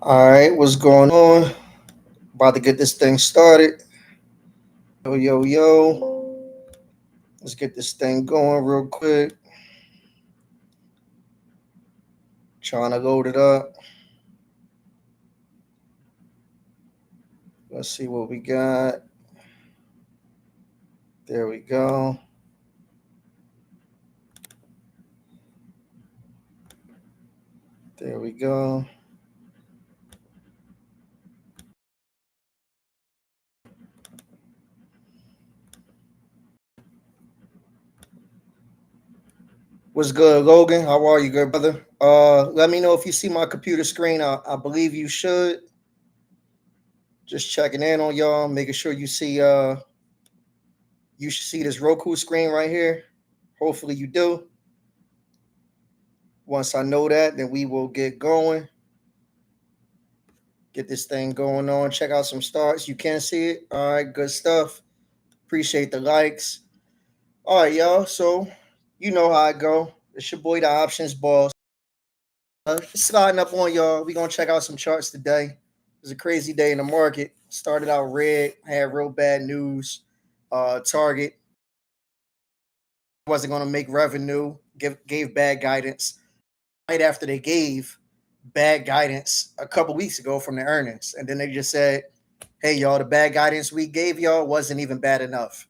All right, what's going on? About to get this thing started. Yo, yo, yo. Let's get this thing going real quick. Trying to load it up. Let's see what we got. There we go. There we go. What's good, Logan? How are you, good brother? Let me know if you see my computer screen. I believe you should. Just checking in on y'all, making sure you should see this Roku screen right here. Hopefully you do. Once I know that, then we will get going. Get this thing going on. Check out some starts. You can see it. All right, good stuff. Appreciate the likes. All right, y'all. So you know how I go. It's your boy, the options boss. Sliding up on y'all. We're gonna check out some charts today. It was a crazy day in the market. Started out red, had real bad news. Target wasn't gonna make revenue. Gave bad guidance. Right after they gave bad guidance a couple weeks ago from the earnings, and then they just said, "Hey, y'all, the bad guidance we gave y'all wasn't even bad enough."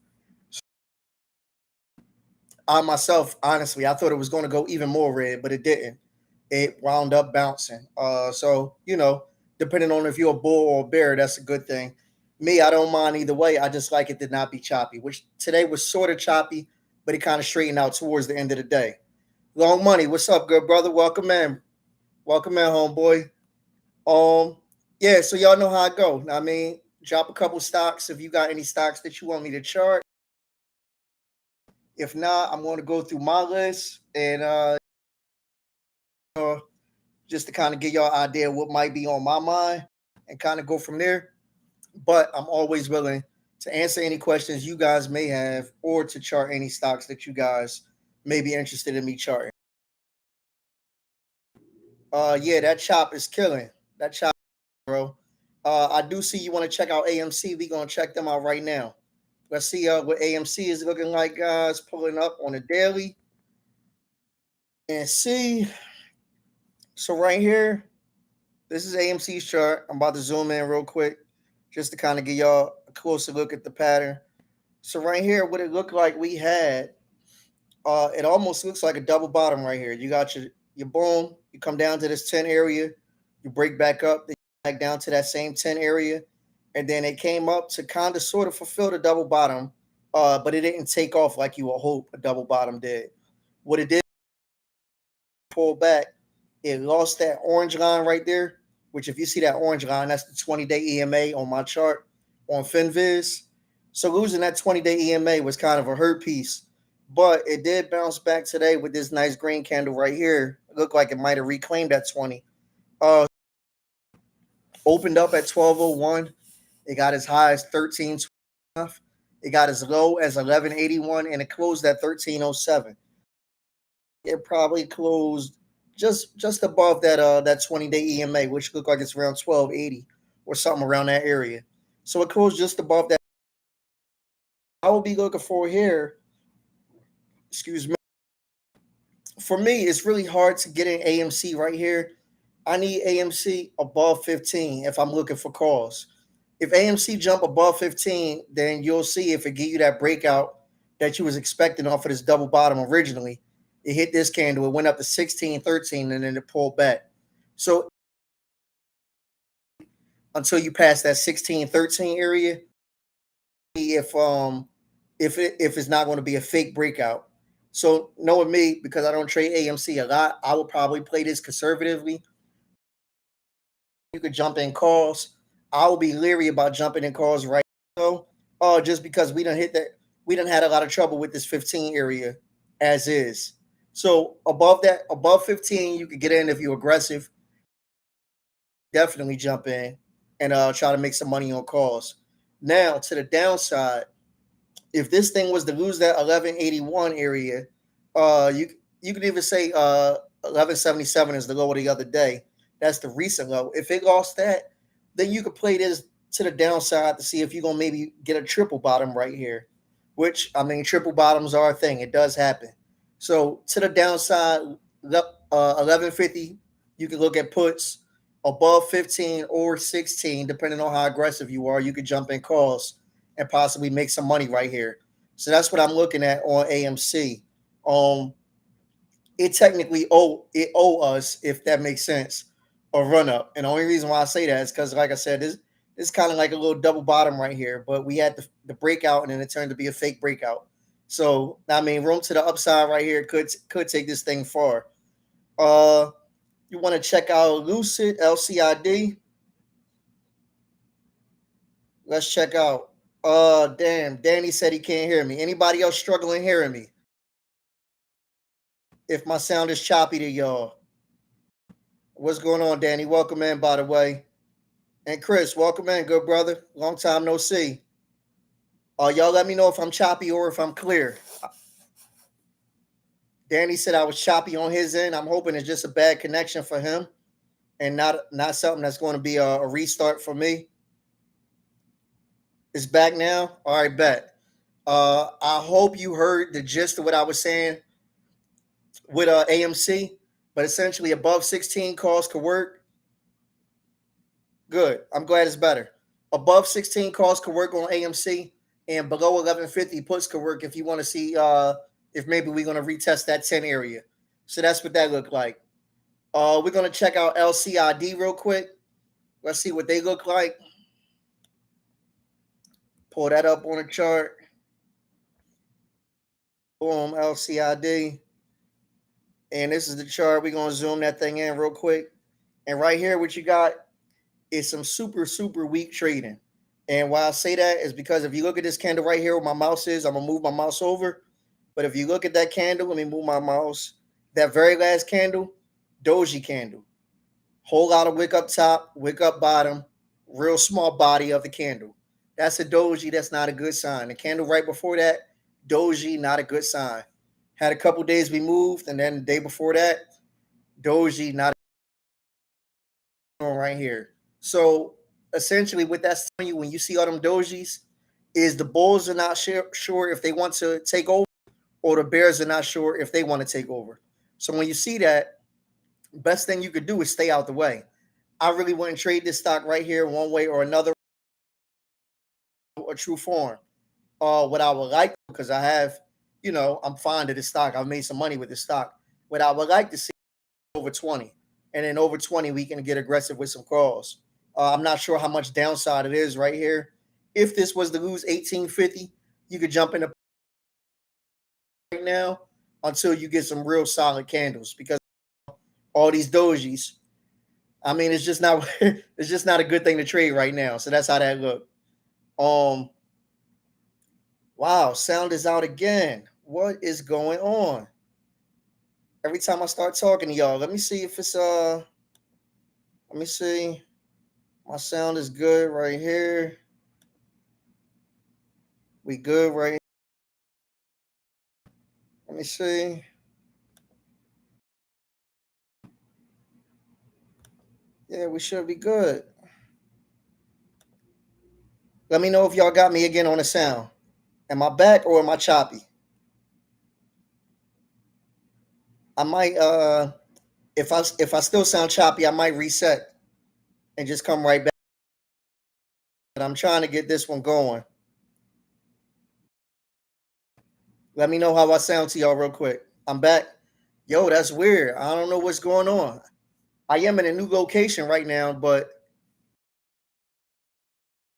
I myself, honestly, I thought it was going to go even more red, but it didn't. It wound up bouncing. So depending on if you're a bull or a bear, that's a good thing. Me, I don't mind either way. I just like it to not be choppy, which today was sort of choppy, but it kind of straightened out towards the end of the day. Long money, what's up, good brother? Welcome in. Welcome in, homeboy. Um, yeah, so y'all know how I go. I mean, drop a couple stocks if you got any stocks that you want me to chart. If not, I'm going to go through my list and just to kind of give y'all an idea what might be on my mind and kind of go from there. But I'm always willing to answer any questions you guys may have or to chart any stocks that you guys may be interested in me charting. Yeah, that chop is killing. That chop, bro. I do see you want to check out AMC. We're gonna check them out right now. Let's see what AMC is looking like, guys. Pulling up on the daily and see. So right here, this is AMC's chart. I'm about to zoom in real quick just to kind of give y'all a closer look at the pattern. So right here, what it looked like we had, it almost looks like a double bottom right here. You got your boom, you come down to this 10 area, you break back up, then back down to that same 10 area, and then it came up to kind of sort of fulfill the double bottom, but it didn't take off like you would hope a double bottom did. What it did, pull back, it lost that orange line right there, which if you see that orange line, that's the 20-day EMA on my chart on FinViz. So losing that 20-day EMA was kind of a hurt piece, but it did bounce back today with this nice green candle right here. It looked like it might have reclaimed that 20. Uh, Opened up at 1201. It got as high as 1312. It got as low as 1181, and it closed at 1307. It probably closed just above that 20-day EMA, which looked like it's around 1280 or something around that area. So it closed just above that. I will be looking for here. Excuse me. For me, it's really hard to get in AMC right here. I need AMC above 15 if I'm looking for calls. If AMC jump above 15, then you'll see if it give you that breakout that you was expecting off of this double bottom originally. It hit this candle, it went up to 16, 13, and then it pulled back. So until you pass that 16, 13 area, if it's not going to be a fake breakout. So knowing me, because I don't trade AMC a lot, I would probably play this conservatively. You could jump in calls. I will be leery about jumping in calls right now. Just because we done had a lot of trouble with this 15 area as is. So above 15, you could get in if you're aggressive. Definitely jump in and try to make some money on calls. Now to the downside, if this thing was to lose that 1181 area, you could even say 1177 is the low of the other day. That's the recent low. If it lost that, then you could play this to the downside to see if you're gonna maybe get a triple bottom right here. Which I mean, triple bottoms are a thing. It does happen. So to the downside, 1150. You can look at puts above 15 or 16, depending on how aggressive you are. You could jump in calls and possibly make some money right here. So that's what I'm looking at on AMC. Um, it technically owe us, if that makes sense, a run up. And the only reason why I say that is because, like I said, this is kind of like a little double bottom right here. But we had the breakout, and then it turned to be a fake breakout. So I mean, room to the upside right here could take this thing far. You want to check out Lucid LCID? Let's check out. Damn, Danny said he can't hear me. Anybody else struggling hearing me? If my sound is choppy to y'all. What's going on, Danny? Welcome in, by the way. And Chris, welcome in, good brother. Long time no see. Y'all let me know if I'm choppy or if I'm clear. Danny said I was choppy on his end. I'm hoping it's just a bad connection for him and not something that's going to be a restart for me. It's back now? All right, bet. I hope you heard the gist of what I was saying with AMC, but essentially above 16 calls could work. Good. I'm glad it's better. Above 16 calls could work on AMC, and below 1150 puts could work if you want to see if maybe we're going to retest that 10 area. So that's what that looked like. We're going to check out LCID real quick. Let's see what they look like. Pull that up on a chart. Boom, LCID. And this is the chart. We're going to zoom that thing in real quick. And right here, what you got is some super, super weak trading. And why I say that is because if you look at this candle right here where my mouse is, I'm going to move my mouse over. But if you look at that candle, let me move my mouse. That very last candle, doji candle. Whole lot of wick up top, wick up bottom, real small body of the candle. That's a doji. That's not a good sign. The candle right before that, doji, not a good sign. Had a couple days we moved, and then the day before that, doji, not right here. So essentially, what that's telling you when you see all them dojis is the bulls are not sure if they want to take over, or the bears are not sure if they want to take over. So when you see that, best thing you could do is stay out the way. I really wouldn't trade this stock right here one way or another. A true form. What I would like, because I have, I'm fond of this stock. I've made some money with this stock. What I would like to see over 20. And then over 20, we can get aggressive with some calls. I'm not sure how much downside it is right here. If this was to lose 1850, you could jump into right now until you get some real solid candles, because all these dojis, I mean, it's just not it's just not a good thing to trade right now. So that's how that looked. Wow, sound is out again. What is going on? Every time I start talking to y'all, let me see if it's let me see. My sound is good right here. We good right here. Let me see. Yeah, we should be good. Let me know if y'all got me again on the sound. Am I back or am I choppy? I might if I still sound choppy, I might reset and just come right back. But I'm trying to get this one going. Let me know how I sound to y'all real quick. I'm back. Yo, that's weird. I don't know what's going on. I am in a new location right now, but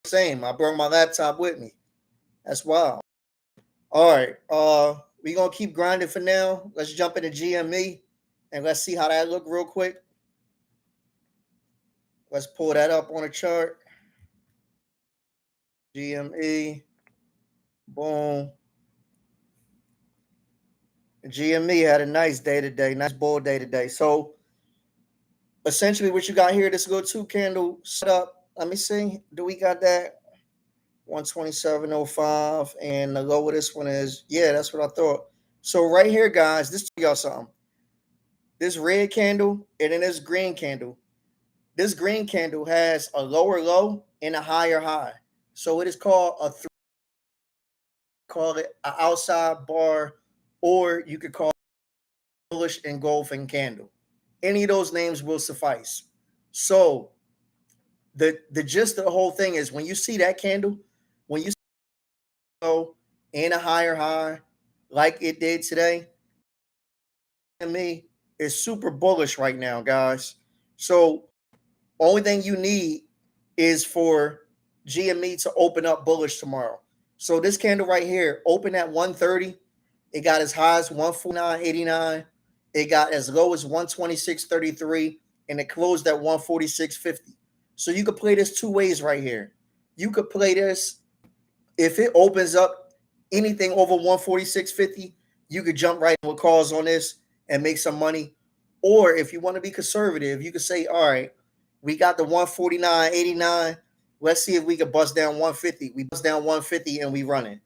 same. I brought my laptop with me. That's wild. All right. We gonna keep grinding for now. Let's jump into GME and let's see how that look real quick. Let's pull that up on a chart. GME. Boom. GME had a nice day today, nice bull day today. So essentially what you got here, this little two candle setup. Let me see. Do we got that? 127.05. And the low of this one is, yeah, that's what I thought. So right here, guys, this y'all something. This red candle and then this green candle. This green candle has a lower low and a higher high. So it is called call it an outside bar, or you could call it bullish engulfing candle. Any of those names will suffice. So the gist of the whole thing is when you see that candle, when you see low and a higher high, like it did today, to me, is super bullish right now, guys. So only thing you need is for GME to open up bullish tomorrow. So this candle right here opened at 130. It got as high as 149.89. It got as low as 126.33, and it closed at 146.50. So you could play this two ways right here. You could play this if it opens up anything over 146.50, you could jump right in with calls on this and make some money. Or if you want to be conservative, you could say, all right, we got the 149.89. Let's see if we can bust down 150. We bust down 150 and we running.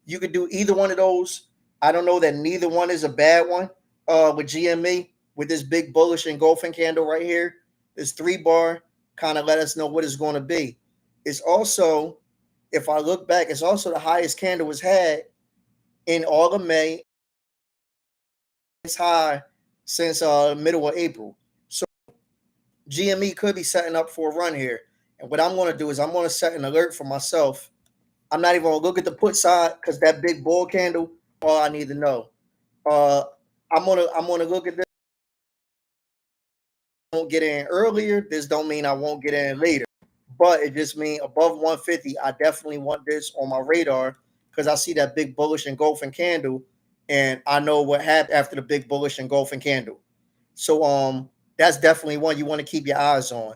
You could do either one of those. I don't know that neither one is a bad one. With GME, with this big bullish engulfing candle right here, this 3-bar kind of let us know what it's going to be. It's also, if I look back, it's also the highest candle was had in all of May. It's high since middle of April. So GME could be setting up for a run here. And what I'm going to do is I'm going to set an alert for myself. I'm not even going to look at the put side because that big bull candle, all I need to know. I'm gonna look at this. I won't get in earlier. This don't mean I won't get in later, but it just means above 150. I definitely want this on my radar because I see that big bullish engulfing candle, and I know what happened after the big bullish engulfing candle. So that's definitely one you want to keep your eyes on.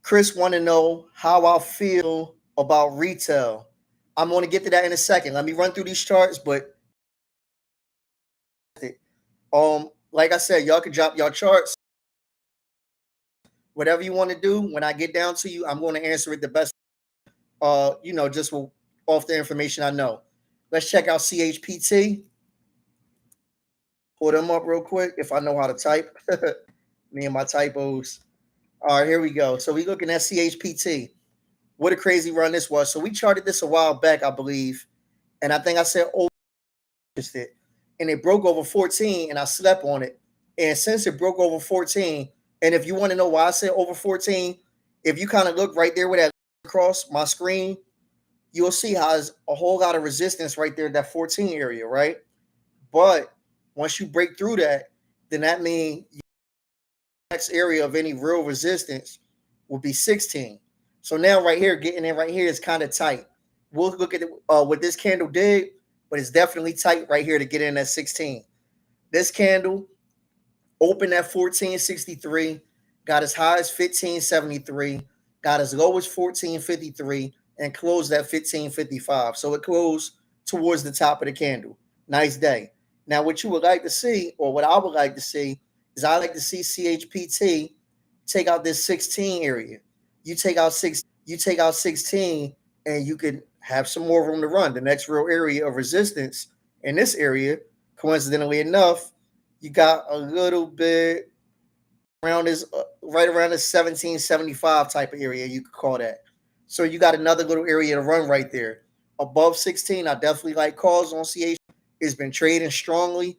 Chris want to know how I feel about retail. I'm going to get to that in a second. Let me run through these charts, but like I said, y'all can drop y'all charts. Whatever you want to do, when I get down to you, I'm going to answer it the best. Just off the information I know. Let's check out CHPT. Pull them up real quick if I know how to type. Me and my typos. All right, here we go. So we looking at CHPT. What a crazy run this was. So we charted this a while back, I believe, and I think I said it, and it broke over 14, and I slept on it. And since it broke over 14, and if you want to know why I said over 14, if you kind of look right there with that across my screen, you'll see how there's a whole lot of resistance right there, that 14 area, right? But once you break through that, then that means the next area of any real resistance will be 16. So now right here, getting in right here is kind of tight. We'll look at what this candle did, but it's definitely tight right here to get in at 16. This candle opened at 1463, got as high as 1573, got as low as 1453, and closed at 1555. So it closed towards the top of the candle. Nice day. Now, what you would like to see, or what I would like to see, is I like to see CHPT take out this 16 area. You take out 16, and you could have some more room to run. The next real area of resistance in this area, coincidentally enough, you got a little bit around this, right around the 1775 type of area, you could call that. So you got another little area to run right there. Above 16, I definitely like calls on CH. It's been trading strongly.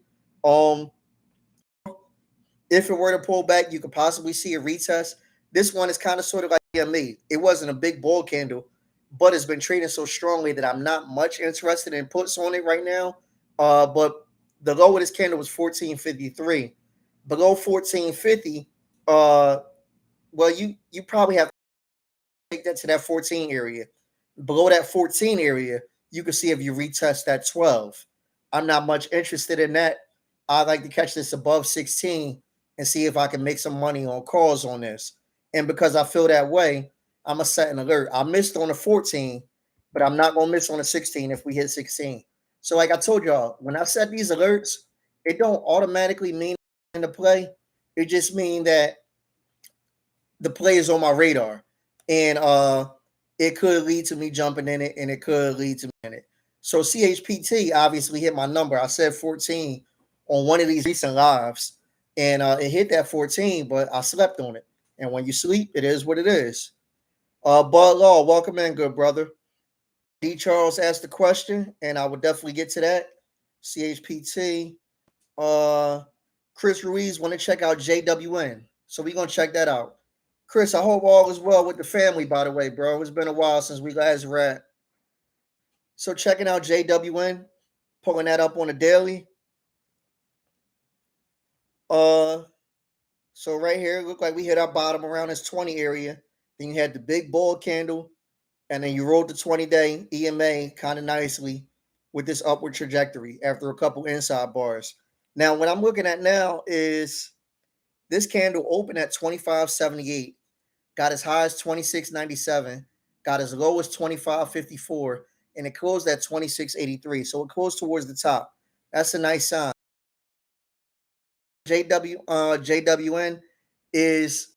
If it were to pull back, you could possibly see a retest. This one is kind of sort of like me. It wasn't a big bull candle, but it's been trading so strongly that I'm not much interested in puts on it right now. But the low of this candle was 1453. Below 1450, well, you probably have to take that to that 14 area. Below that 14 area, you can see if you retest that 12. I'm not much interested in that. I'd like to catch this above 16 and see if I can make some money on calls on this. And because I feel that way, I'm going to set an alert. I missed on the 14, but I'm not going to miss on the 16 if we hit 16. So like I told y'all, when I set these alerts, it don't automatically mean in the play. It just means that the play is on my radar. And it could lead to me jumping in it, and it could lead to me in it. So CHPT obviously hit my number. I said 14 on one of these recent lives. and it hit that 14, but I slept on it. And when you sleep, it is what it is. Bud Law, welcome in, good brother. D. Charles asked the question, and I would definitely get to that. CHPT. Uh, Chris Ruiz want to check out JWN, so we're gonna check that out. Chris, I hope all is well with the family. By the way, bro, it's been a while since we last read. So checking out JWN, pulling that up on a daily. Uh, so right here, it looked like we hit our bottom around this 20 area. Then you had the big bull candle, and then you rolled the 20-day EMA kind of nicely with this upward trajectory after a couple inside bars. Now, what I'm looking at now is this candle opened at 25.78, got as high as 26.97, got as low as 25.54, and it closed at 26.83. So it closed towards the top. That's a nice sign. JWN is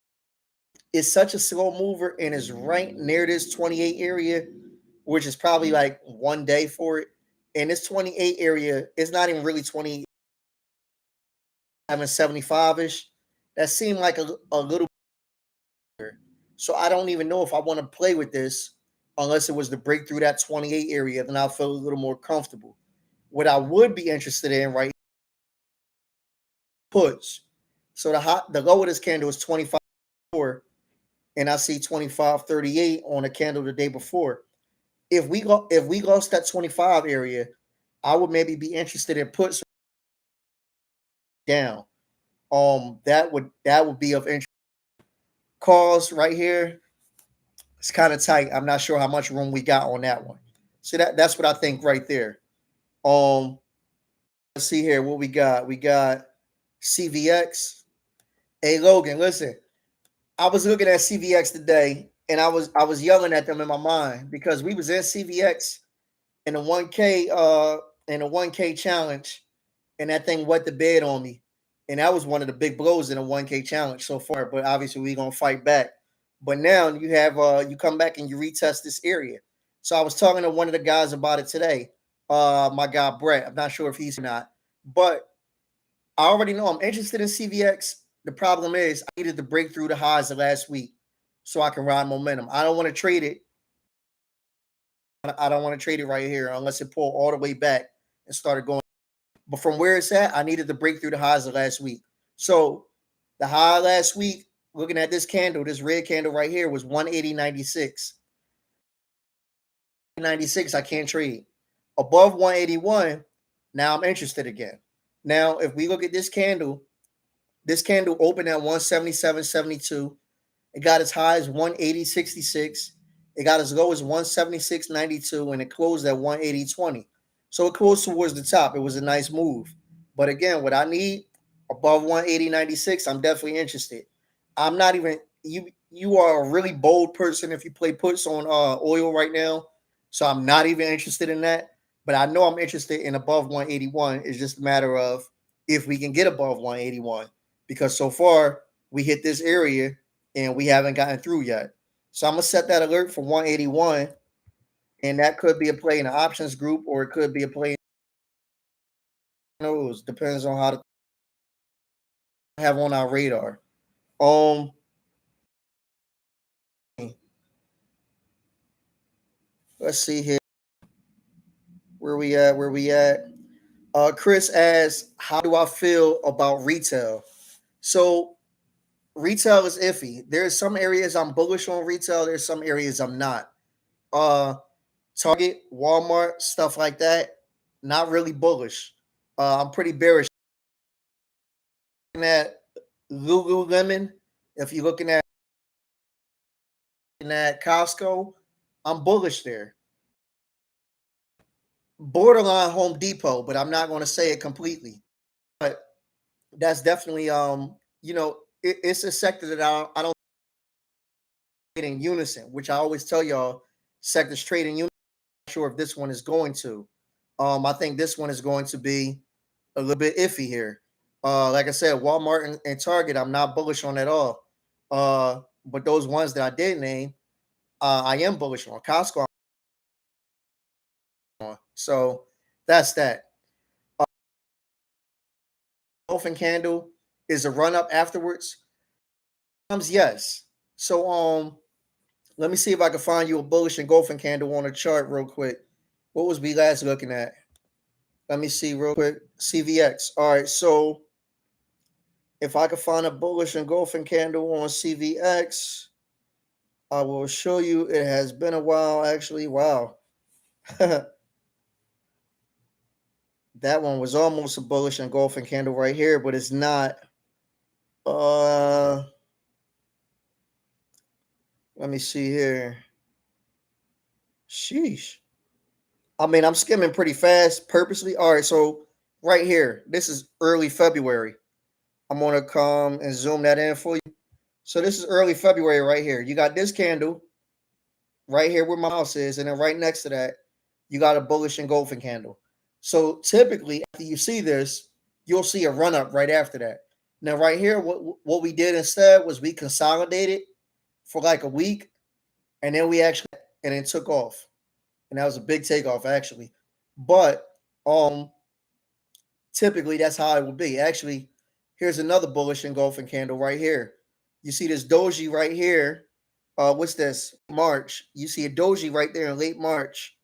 such a slow mover and is right near this 28 area, which is probably like one day for it. And this 28 area is not even really 20, 75-ish. That seemed like a little. So I don't even know if I want to play with this unless it was to break through that 28 area. Then I'll feel a little more comfortable. What I would be interested in right puts. So the low of this candle is 25, and I see 25.38 on a candle the day before. If we lost that 25 area, I would maybe be interested in puts down. That would be of interest. Calls right here, it's kind of tight. I'm not sure how much room we got on that one. So that's what I think right there. Let's see here what we got. We got CVX. Hey Logan, listen. I was looking at CVX today, and I was yelling at them in my mind because we was in CVX in the 1K challenge, and that thing wet the bed on me. And that was one of the big blows in the 1K challenge so far. But obviously we're gonna fight back. But now you have you come back and you retest this area. So I was talking to one of the guys about it today. My guy Brett. I'm not sure if he's or not, but I already know I'm interested in CVX. The problem is I needed to break through the highs of last week so I can ride momentum. I don't want to trade it. I don't want to trade it right here unless it pulled all the way back and started going. But from where it's at, I needed to break through the highs of last week. So the high last week, looking at this candle, this red candle right here was 180.96. 96, I can't trade. Above 181, now I'm interested again. Now, if we look at this candle opened at 177.72. It got as high as 180.66. It got as low as 176.92, and it closed at 180.20. So it closed towards the top. It was a nice move. But again, what I need above 180.96, I'm definitely interested. I'm not even you. You are a really bold person if you play puts on oil right now. So I'm not even interested in that. But I know I'm interested in above 181. It's just a matter of if we can get above 181, because so far we hit this area and we haven't gotten through yet. So I'm gonna set that alert for 181, and that could be a play in the options group, or it could be a play. Knows depends on how to have on our radar. Um, let's see here. Where we at? Where we at? Chris asks, "How do I feel about retail?" So retail is iffy. There's some areas I'm bullish on retail. There's some areas I'm not. Uh, Target, Walmart, stuff like that, not really bullish. I'm pretty bearish. Looking at Lululemon, if you're looking at Costco, I'm bullish there. Borderline Home Depot, but I'm not going to say it completely. But that's definitely it's a sector that I don't trade in unison, which I always tell y'all sectors trade in unison. I'm not sure if this one is going to. I think this one is going to be a little bit iffy here. Like I said, Walmart and Target, I'm not bullish on at all. But those ones that I did name, I am bullish on. Costco, on. So that's that. Dolphin candle. is a run up afterwards? Sometimes yes. So let me see if I can find you a bullish engulfing candle on a chart real quick. What was we last looking at? Let me see real quick. CVX. All right, so if I can find a bullish engulfing candle on CVX, I will show you. It has been a while, actually. Wow. That one was almost a bullish engulfing candle right here, but it's not. Let me see here. Sheesh. I mean, I'm skimming pretty fast purposely. All right, so right here, this is early February. I'm gonna come and zoom that in for you. So this is early February right here. You got this candle right here where my mouse is, and then right next to that, you got a bullish engulfing candle. So typically, after you see this, you'll see a run up right after that. Now, right here, what we did instead was we consolidated for like a week, and then we actually and then took off, and that was a big takeoff actually. But typically that's how it would be. Actually, here's another bullish engulfing candle right here. You see this doji right here. What's this? March. You see a doji right there in late March,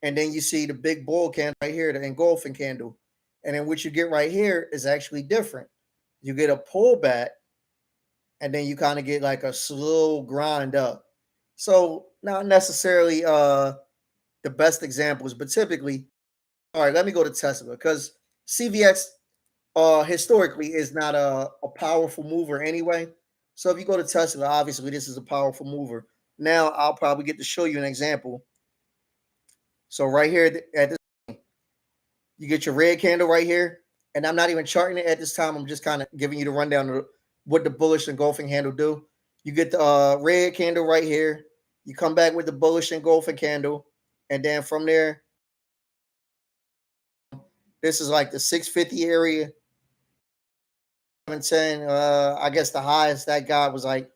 and then you see the big bull candle right here, the engulfing candle. And then what you get right here is actually different. You get a pullback, and then you kind of get like a slow grind up. So not necessarily the best examples, but typically, all right, let me go to Tesla because CVX historically is not a powerful mover anyway. So if you go to Tesla, obviously this is a powerful mover. Now I'll probably get to show you an example. So right here at this, you get your red candle right here, and I'm not even charting it at this time. I'm just kind of giving you the rundown of what the bullish engulfing candle do. You get the red candle right here. You come back with the bullish engulfing candle, and then from there, this is like the 650 area. 710. I guess the highest that got was like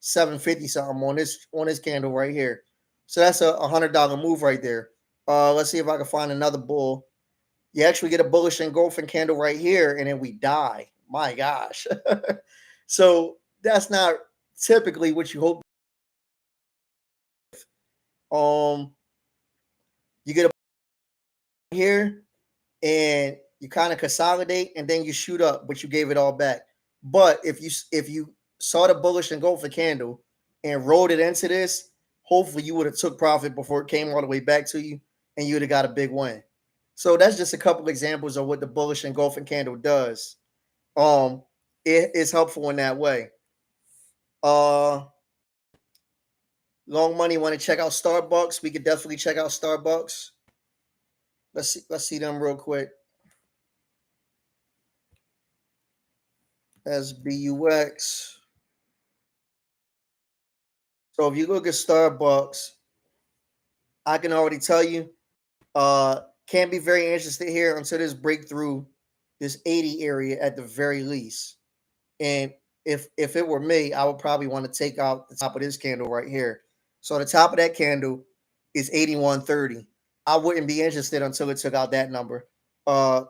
750 something on this candle right here. So that's a $100 move right there. Let's see if I can find another bull. You actually get a bullish engulfing candle right here, and then we die. My gosh. So that's not typically what you hope. You get a here, and you kind of consolidate, and then you shoot up, but you gave it all back. But if you saw the bullish engulfing candle and rolled it into this, hopefully you would have took profit before it came all the way back to you, and you would have got a big win. So that's just a couple examples of what the bullish engulfing candle does. It is helpful in that way. Uh, Long money want to check out Starbucks? We could definitely check out Starbucks. Let's see them real quick. SBUX. So if you look at Starbucks, I can already tell you, can't be very interested here until this breakthrough this 80 area at the very least. And if it were me, I would probably want to take out the top of this candle right here. So the top of that candle is 81.30. I wouldn't be interested until it took out that number. Uh,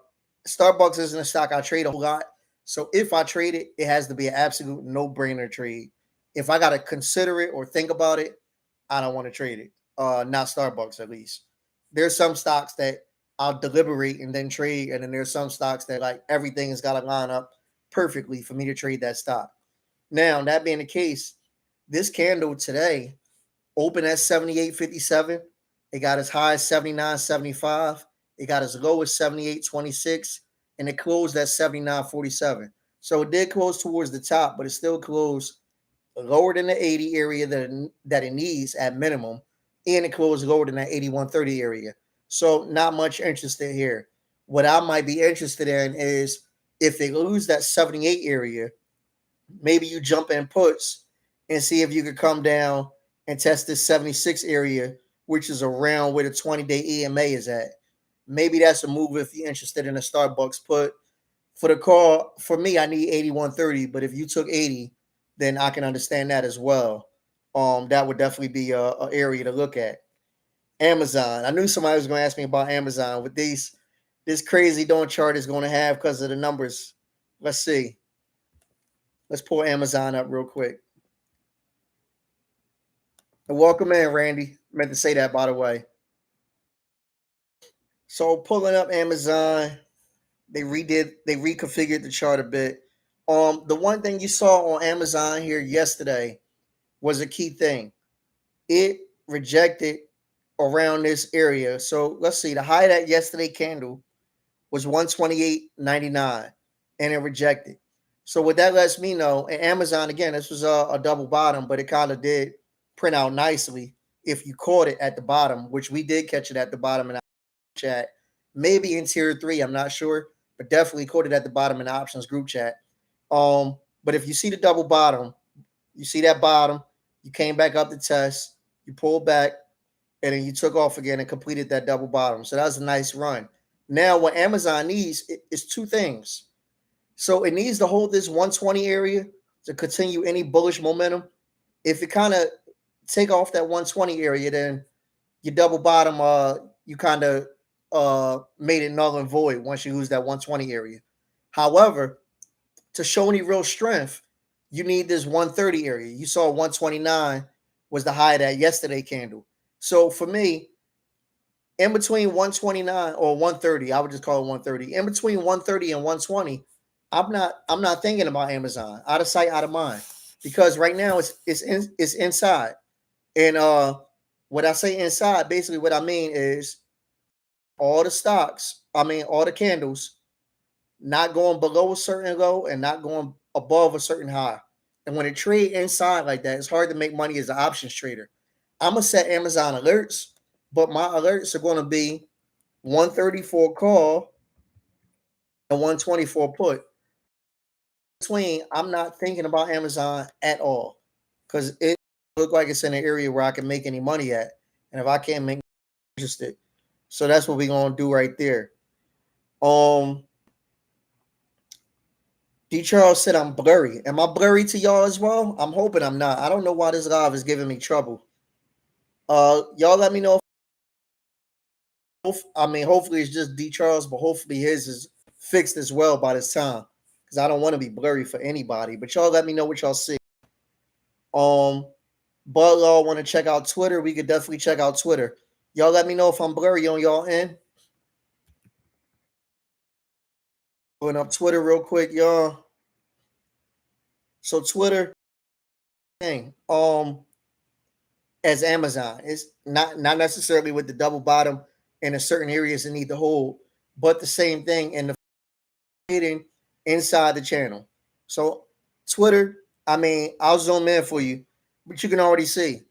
Starbucks isn't a stock I trade a whole lot. So if I trade it, it has to be an absolute no-brainer trade. If I gotta consider it or think about it, I don't want to trade it. Not Starbucks at least. There's some stocks that I'll deliberate and then trade, and then there's some stocks that like everything has got to line up perfectly for me to trade that stock. Now, that being the case, this candle today opened at 78.57. It got as high as 79.75. It got as low as 78.26, and it closed at 79.47. So it did close towards the top, but it still closed lower than the 80 area that it needs at minimum, and it closed lower than that 81.30 area. So not much interested here. What I might be interested in is if they lose that 78 area, maybe you jump in puts and see if you could come down and test this 76 area, which is around where the 20-day EMA is at. Maybe that's a move if you're interested in a Starbucks put. For the call, for me, I need 81.30, but if you took 80, then I can understand that as well. That would definitely be a area to look at. Amazon. I knew somebody was going to ask me about Amazon with this crazy don't chart is going to have because of the numbers. Let's see. Let's pull Amazon up real quick. And welcome in, Randy. Meant to say that, by the way. So pulling up Amazon, they reconfigured the chart a bit. The one thing you saw on Amazon here yesterday was a key thing. It rejected around this area. So let's see, the high of that yesterday candle was 128.99 and it rejected. So what that lets me know, and Amazon, again, this was a double bottom, but it kind of did print out nicely if you caught it at the bottom, which we did catch it at the bottom in our chat. Maybe in tier 3, I'm not sure, but definitely caught it at the bottom in the options group chat. But if you see the double bottom, you see that bottom, you came back up to test, you pulled back, and then you took off again and completed that double bottom. So that was a nice run. Now, what Amazon needs is two things. So it needs to hold this 120 area to continue any bullish momentum. If it kind of take off that 120 area, then your double bottom, you kind of made it null and void once you lose that 120 area. However, to show any real strength, you need this 130 area. You saw 129 was the high of that yesterday candle. So for me, in between 129 or 130, I would just call it 130. In between 130 and 120, I'm not thinking about Amazon. Out of sight, out of mind. Because right now it's inside. And what I say inside, basically what I mean is all the stocks, all the candles, not going below a certain low and not going above a certain high. And when it trade inside like that, it's hard to make money as an options trader. I'm gonna set Amazon alerts, but my alerts are going to be 134 call and 124 put. Between, I'm not thinking about Amazon at all because it looks like it's in an area where I can make any money at, and if I can't make interested, so that's what we're gonna do right there. D Charles said I'm blurry. Am I blurry to y'all as well? I'm hoping I'm not. I don't know why this live is giving me trouble. Y'all let me know. Hopefully it's just D Charles, but hopefully his is fixed as well by this time. Because I don't want to be blurry for anybody. But y'all let me know what y'all see. But y'all want to check out Twitter, we could definitely check out Twitter. Y'all let me know if I'm blurry on y'all end. Pulling up Twitter real quick, y'all. So Twitter thing. As Amazon. It's not necessarily with the double bottom in a certain areas that need to hold, but the same thing in the hitting inside the channel. So Twitter, I'll zoom in for you, but you can already see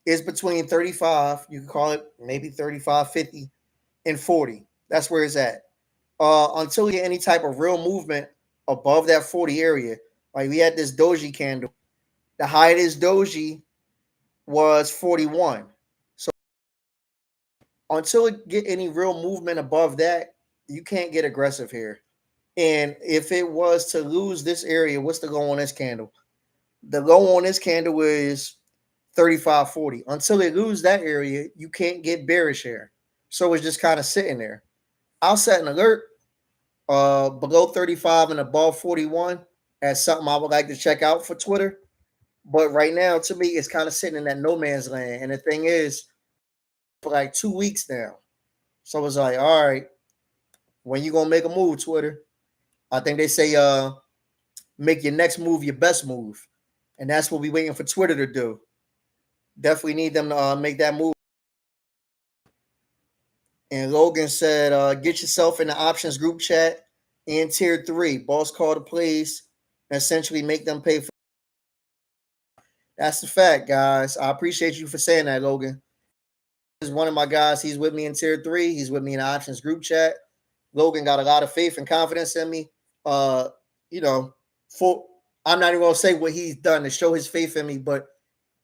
it's between 35, you can call it maybe 35, 50, and 40. That's where it's at. Until you get any type of real movement above that 40 area. Like we had this doji candle. The high of this doji was 41. So until it get any real movement above that, you can't get aggressive here. And if it was to lose this area, what's the low on this candle? The low on this candle is 35.40. Until it lose that area, you can't get bearish here. So it's just kind of sitting there. I'll set an alert below 35 and above 41 as something I would like to check out for Twitter. But right now, to me, it's kind of sitting in that no man's land. And the thing is, for like 2 weeks now. So it's like, all right, when you gonna make a move, Twitter? I think they say make your next move your best move. And that's what we waiting for Twitter to do. Definitely need them to make that move. And Logan said, get yourself in the options group chat in tier 3. Boss call the plays and essentially make them pay for. That's the fact, guys. I appreciate you for saying that, Logan. This is one of my guys. He's with me in tier 3. He's with me in the options group chat. Logan got a lot of faith and confidence in me. I'm not even gonna say what he's done to show his faith in me, but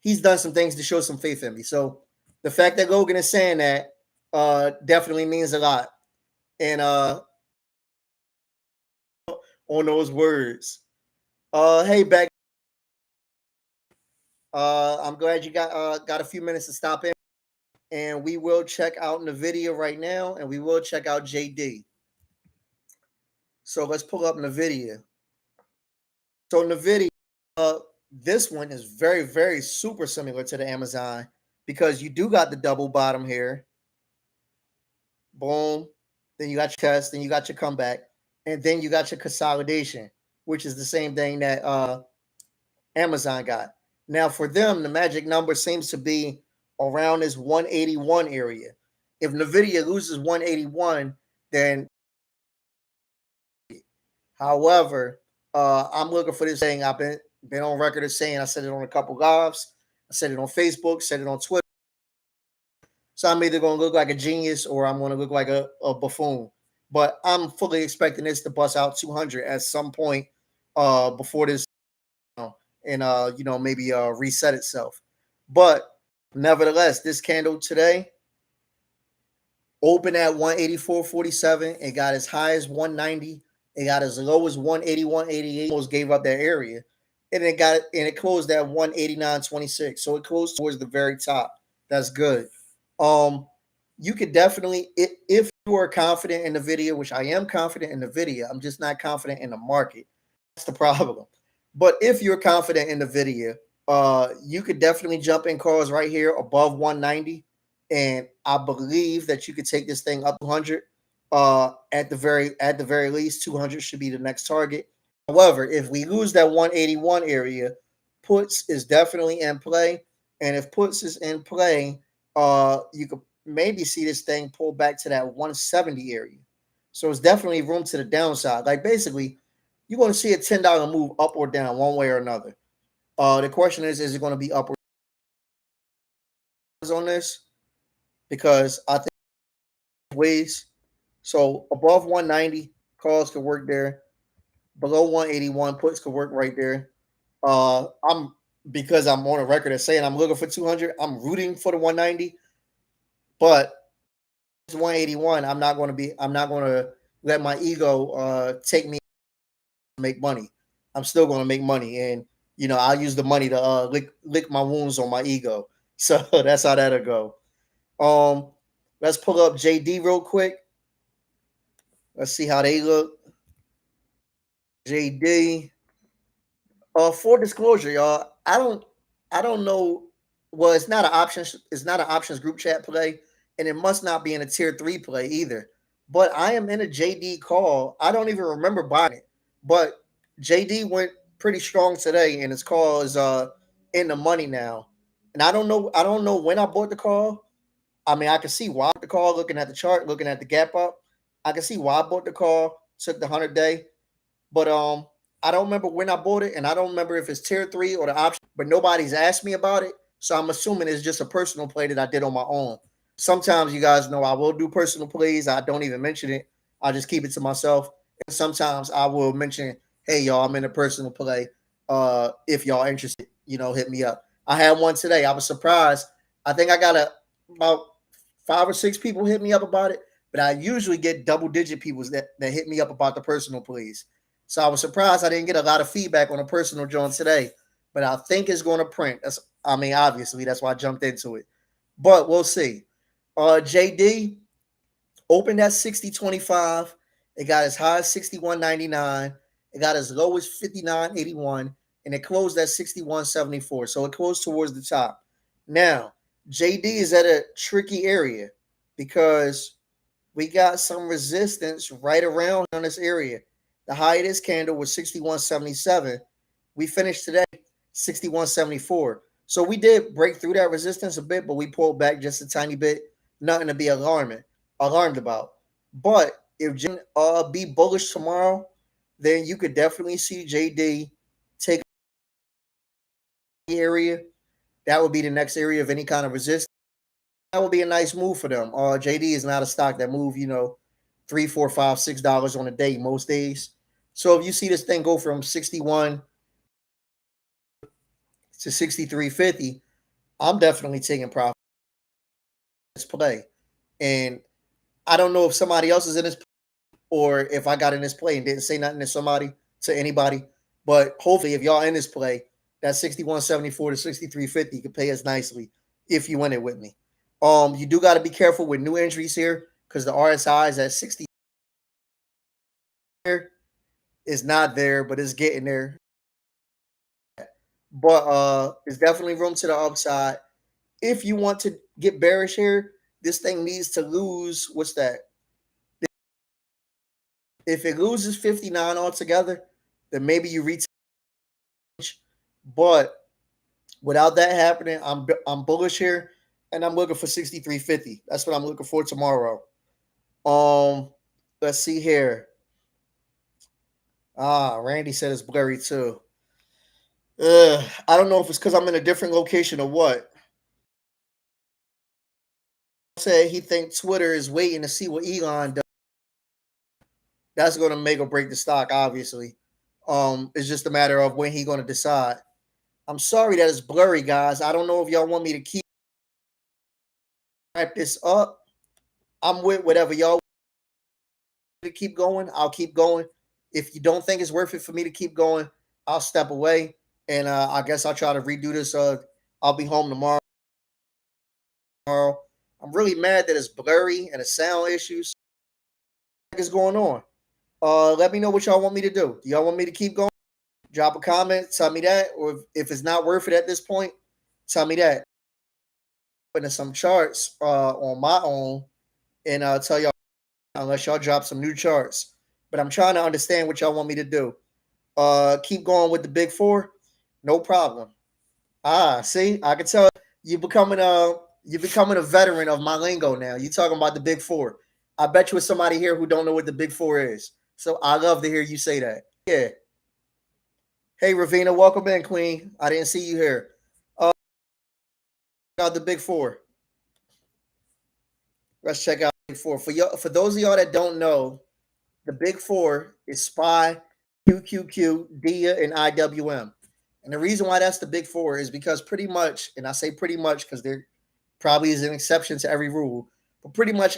he's done some things to show some faith in me. So the fact that Logan is saying that definitely means a lot. And on those words. Hey, back. I'm glad you got a few minutes to stop in. And we will check out in the video right now, and we will check out JD. So let's pull up NVIDIA. So NVIDIA, This one is very, very super similar to the Amazon because you do got the double bottom here. Boom. Then you got your test, then you got your comeback, and then you got your consolidation, which is the same thing that Amazon got. Now, for them, the magic number seems to be around this 181 area. If NVIDIA loses 181, then however, I'm looking for this thing. I've been on record as saying, I said it on a couple lives, I said it on Facebook, said it on Twitter. So I'm either going to look like a genius or I'm going to look like a buffoon. But I'm fully expecting this to bust out 200 at some point before this, and maybe reset itself. But nevertheless, this candle today opened at 184.47. It got as high as 190. It got as low as 181.88. Almost gave up that area, and it closed at 189.26. So it closed towards the very top. That's good. You could definitely, if you are confident in the video, which I am confident in the video, I'm just not confident in the market. That's the problem. But if you're confident in the video, you could definitely jump in calls right here above 190, and I believe that you could take this thing up 200. At the very least, 200 should be the next target. However, if we lose that 181 area, puts is definitely in play, and if puts is in play, you could maybe see this thing pull back to that 170 area. So it's definitely room to the downside. Like basically, you're going to see a $10 move up or down one way or another. The question is it going to be up or down on this? Because I think ways. So above 190, calls could work there. Below 181, puts could work right there. Because I'm on a record as saying I'm looking for 200. I'm rooting for the 190, but 181. I'm not going to let my ego take me to make money. I'm still going to make money, and I'll use the money to lick my wounds on my ego. So that's how that'll go. Let's pull up JD real quick. Let's see how they look. JD. For disclosure, y'all, I don't know. Well, it's not an options. It's not an options group chat play, and it must not be in a tier 3 play either. But I am in a JD call. I don't even remember buying it, but JD went pretty strong today, and his call is in the money now. And I don't know. I don't know when I bought the call. I mean, I can see why the call. Looking at the chart, looking at the gap up, I can see why I bought the call. Took the 100-day. But I don't remember when I bought it, and I don't remember if it's tier 3 or the option. But nobody's asked me about it, so I'm assuming it's just a personal play that I did on my own. Sometimes you guys know I will do personal plays. I don't even mention it. I just keep it to myself. And sometimes I will mention, "Hey y'all, I'm in a personal play. If y'all interested, hit me up." I had one today. I was surprised. I think I got about 5 or 6 people hit me up about it, but I usually get double-digit people that hit me up about the personal plays. So I was surprised I didn't get a lot of feedback on a personal joint today, but I think it's going to print. Obviously, that's why I jumped into it. But we'll see. JD opened at 60.25. It got as high as 61.99. It got as low as 59.81, and it closed at 61.74. So it closed towards the top. Now, JD is at a tricky area because we got some resistance right around on this area. The high of this candle was 61.77. We finished today 61.74. So we did break through that resistance a bit, but we pulled back just a tiny bit. Nothing to be alarmed about. But if JD be bullish tomorrow, then you could definitely see JD take the area. That would be the next area of any kind of resistance. That would be a nice move for them. JD is not a stock that move, $3, $4, $5, $6 on a day most days. So if you see this thing go from 61 to 63.50, I'm definitely taking profit. Let's play. And I don't know if somebody else is in this or if I got in this play and didn't say nothing to anybody. But hopefully, if y'all in this play, that 61.74 to 63.50 could pay us nicely if you win it with me. You do got to be careful with new entries here because the RSI is at 60. It's not there, but it's getting there. but there's definitely room to the upside. If you want to get bearish here, this thing needs to lose. What's that? If it loses 59 altogether, then maybe you reach. But without that happening, I'm bullish here, and I'm looking for 63.50. That's what I'm looking for tomorrow. Let's see here. Randy said it's blurry too. I don't know if it's because I'm in a different location or what. Said he thinks Twitter is waiting to see what Elon does. That's going to make or break the stock, obviously. It's just a matter of when he's going to decide. I'm sorry that it's blurry, guys. I don't know if y'all want me to keep wrap this up. I'm with whatever y'all want to keep going. I'll keep going. If you don't think it's worth it for me to keep going, I'll step away. And I guess I'll try to redo this. I'll be home tomorrow. I'm really mad that it's blurry and the sound issues. What is going on? Let me know what y'all want me to do. Do y'all want me to keep going? Drop a comment, tell me that. Or if it's not worth it at this point, tell me that. Putting some charts on my own, and I'll tell y'all unless y'all drop some new charts. But I'm trying to understand what y'all want me to do. Keep going with the big four, no problem. See, I can tell you're becoming a veteran of my lingo now. You talking about the big four. I bet you it's somebody here who don't know what the big four is. So I love to hear you say that. Yeah. Hey Ravina, welcome in, Queen. I didn't see you here. Out the big four. Let's check out the big four. For those of y'all that don't know, the big four is SPY, QQQ, DIA, and IWM. And the reason why that's the big four is because pretty much, and I say pretty much because there probably is an exception to every rule, but pretty much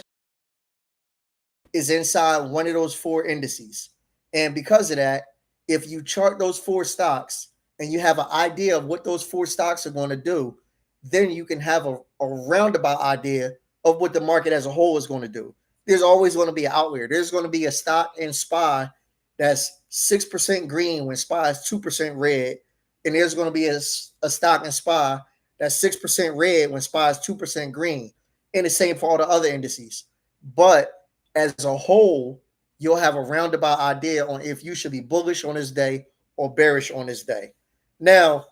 is inside one of those four indices. And because of that, if you chart those four stocks and you have an idea of what those four stocks are going to do, then you can have a roundabout idea of what the market as a whole is going to do. There's always going to be an outlier. There's going to be a stock in SPY that's 6% green when SPY is 2% red. And there's going to be a stock in SPY that's 6% red when SPY is 2% green. And the same for all the other indices. But as a whole, you'll have a roundabout idea on if you should be bullish on this day or bearish on this day. Now,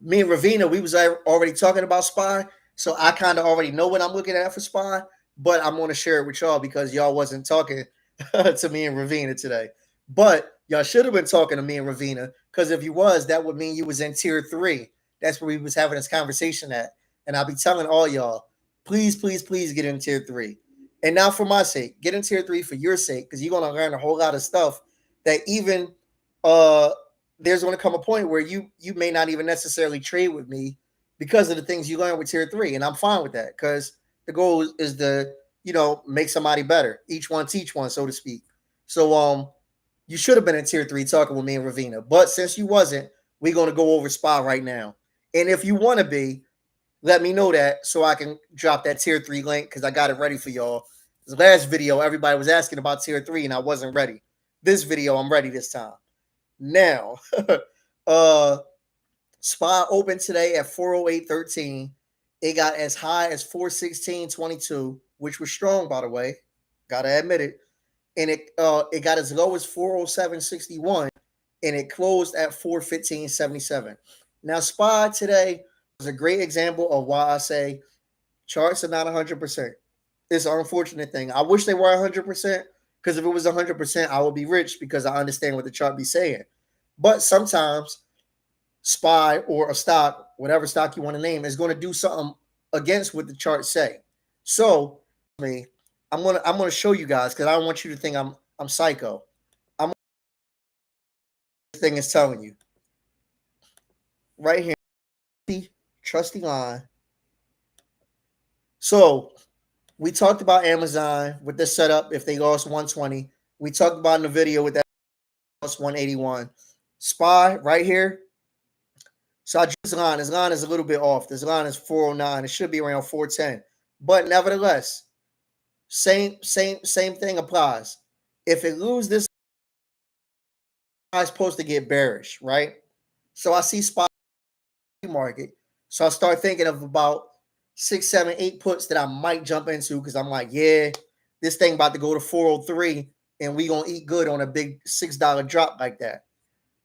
me and Ravina, we was already talking about SPY, so I kind of already know what I'm looking at for SPY, but I'm going to share it with y'all because y'all wasn't talking to me and Ravina today. But y'all should have been talking to me and Ravina because if you was, that would mean you was in tier 3. That's where we was having this conversation at. And I'll be telling all y'all, please, please, please get in tier 3. And now for my sake, get in tier 3 for your sake because you're going to learn a whole lot of stuff that even there's going to come a point where you may not even necessarily trade with me because of the things you learn with tier 3. And I'm fine with that because the goal is to, make somebody better. Each one teach one, so to speak. So you should have been in tier 3 talking with me and Ravina. But since you wasn't, we're going to go over SPY right now. And if you want to be, let me know that so I can drop that tier 3 link because I got it ready for y'all. The last video, everybody was asking about tier 3 and I wasn't ready. This video, I'm ready this time. Now, SPY opened today at 408.13. It got as high as 416.22, which was strong, by the way. Gotta admit it. And it got as low as 407.61, and it closed at 415.77. Now, SPY today was a great example of why I say charts are not 100%. It's an unfortunate thing. I wish they were 100% because if it was 100%, I would be rich because I understand what the chart be saying. But sometimes SPY or a stock, whatever stock you want to name, is going to do something against what the charts say. So, I'm gonna show you guys because I don't want you to think I'm psycho. This thing is telling you right here, trusty line. So we talked about Amazon with this setup if they lost 120. We talked about in the video with that lost 181. SPY right here. So I drew this line. This line is a little bit off. This line is 409. It should be around 410. But nevertheless, same thing applies. If it loses this, it's supposed to get bearish, right? So I see SPY pre-market. So I start thinking of about 6, 7, 8 puts that I might jump into because I'm like, yeah, this thing about to go to 403 and we gonna eat good on a big $6 drop like that.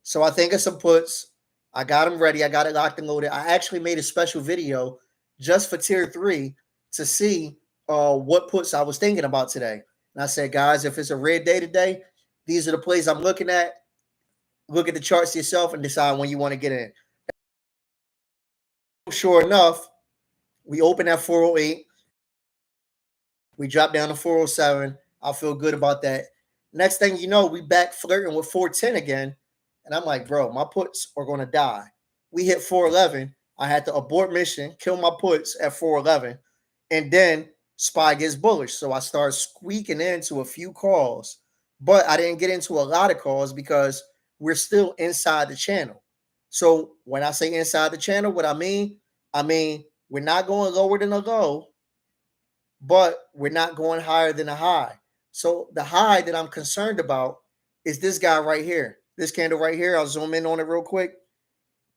So I think of some puts. I got them ready. I got it locked and loaded. I actually made a special video just for tier 3 to see what puts I was thinking about today. And I said, guys, if it's a red day today, these are the plays I'm looking at. Look at the charts yourself and decide when you want to get in. Sure enough, we open at 408. We drop down to 407. I feel good about that. Next thing you know, we back flirting with 410 again. And I'm like, bro, my puts are going to die. We hit 411. I had to abort mission, kill my puts at 411. And then SPY gets bullish. So I start squeaking into a few calls. But I didn't get into a lot of calls because we're still inside the channel. So when I say inside the channel, what I mean we're not going lower than a low, but we're not going higher than a high. So the high that I'm concerned about is this guy right here, this candle right here. I'll zoom in on it real quick.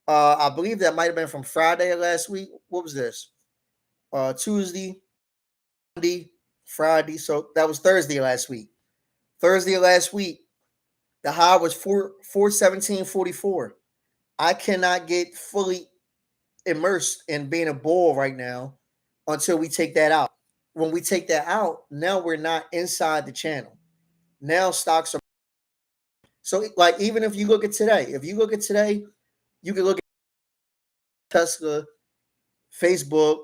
I believe that might have been from Friday of last week. What was this? Tuesday, Monday, Friday. So that was Thursday last week. Thursday of last week, the high was 417.44. I cannot get fully immersed in being a bull right now until we take that out. When we take that out, now we're not inside the channel. Now stocks are so like even if you look at today, you can look at Tesla, Facebook,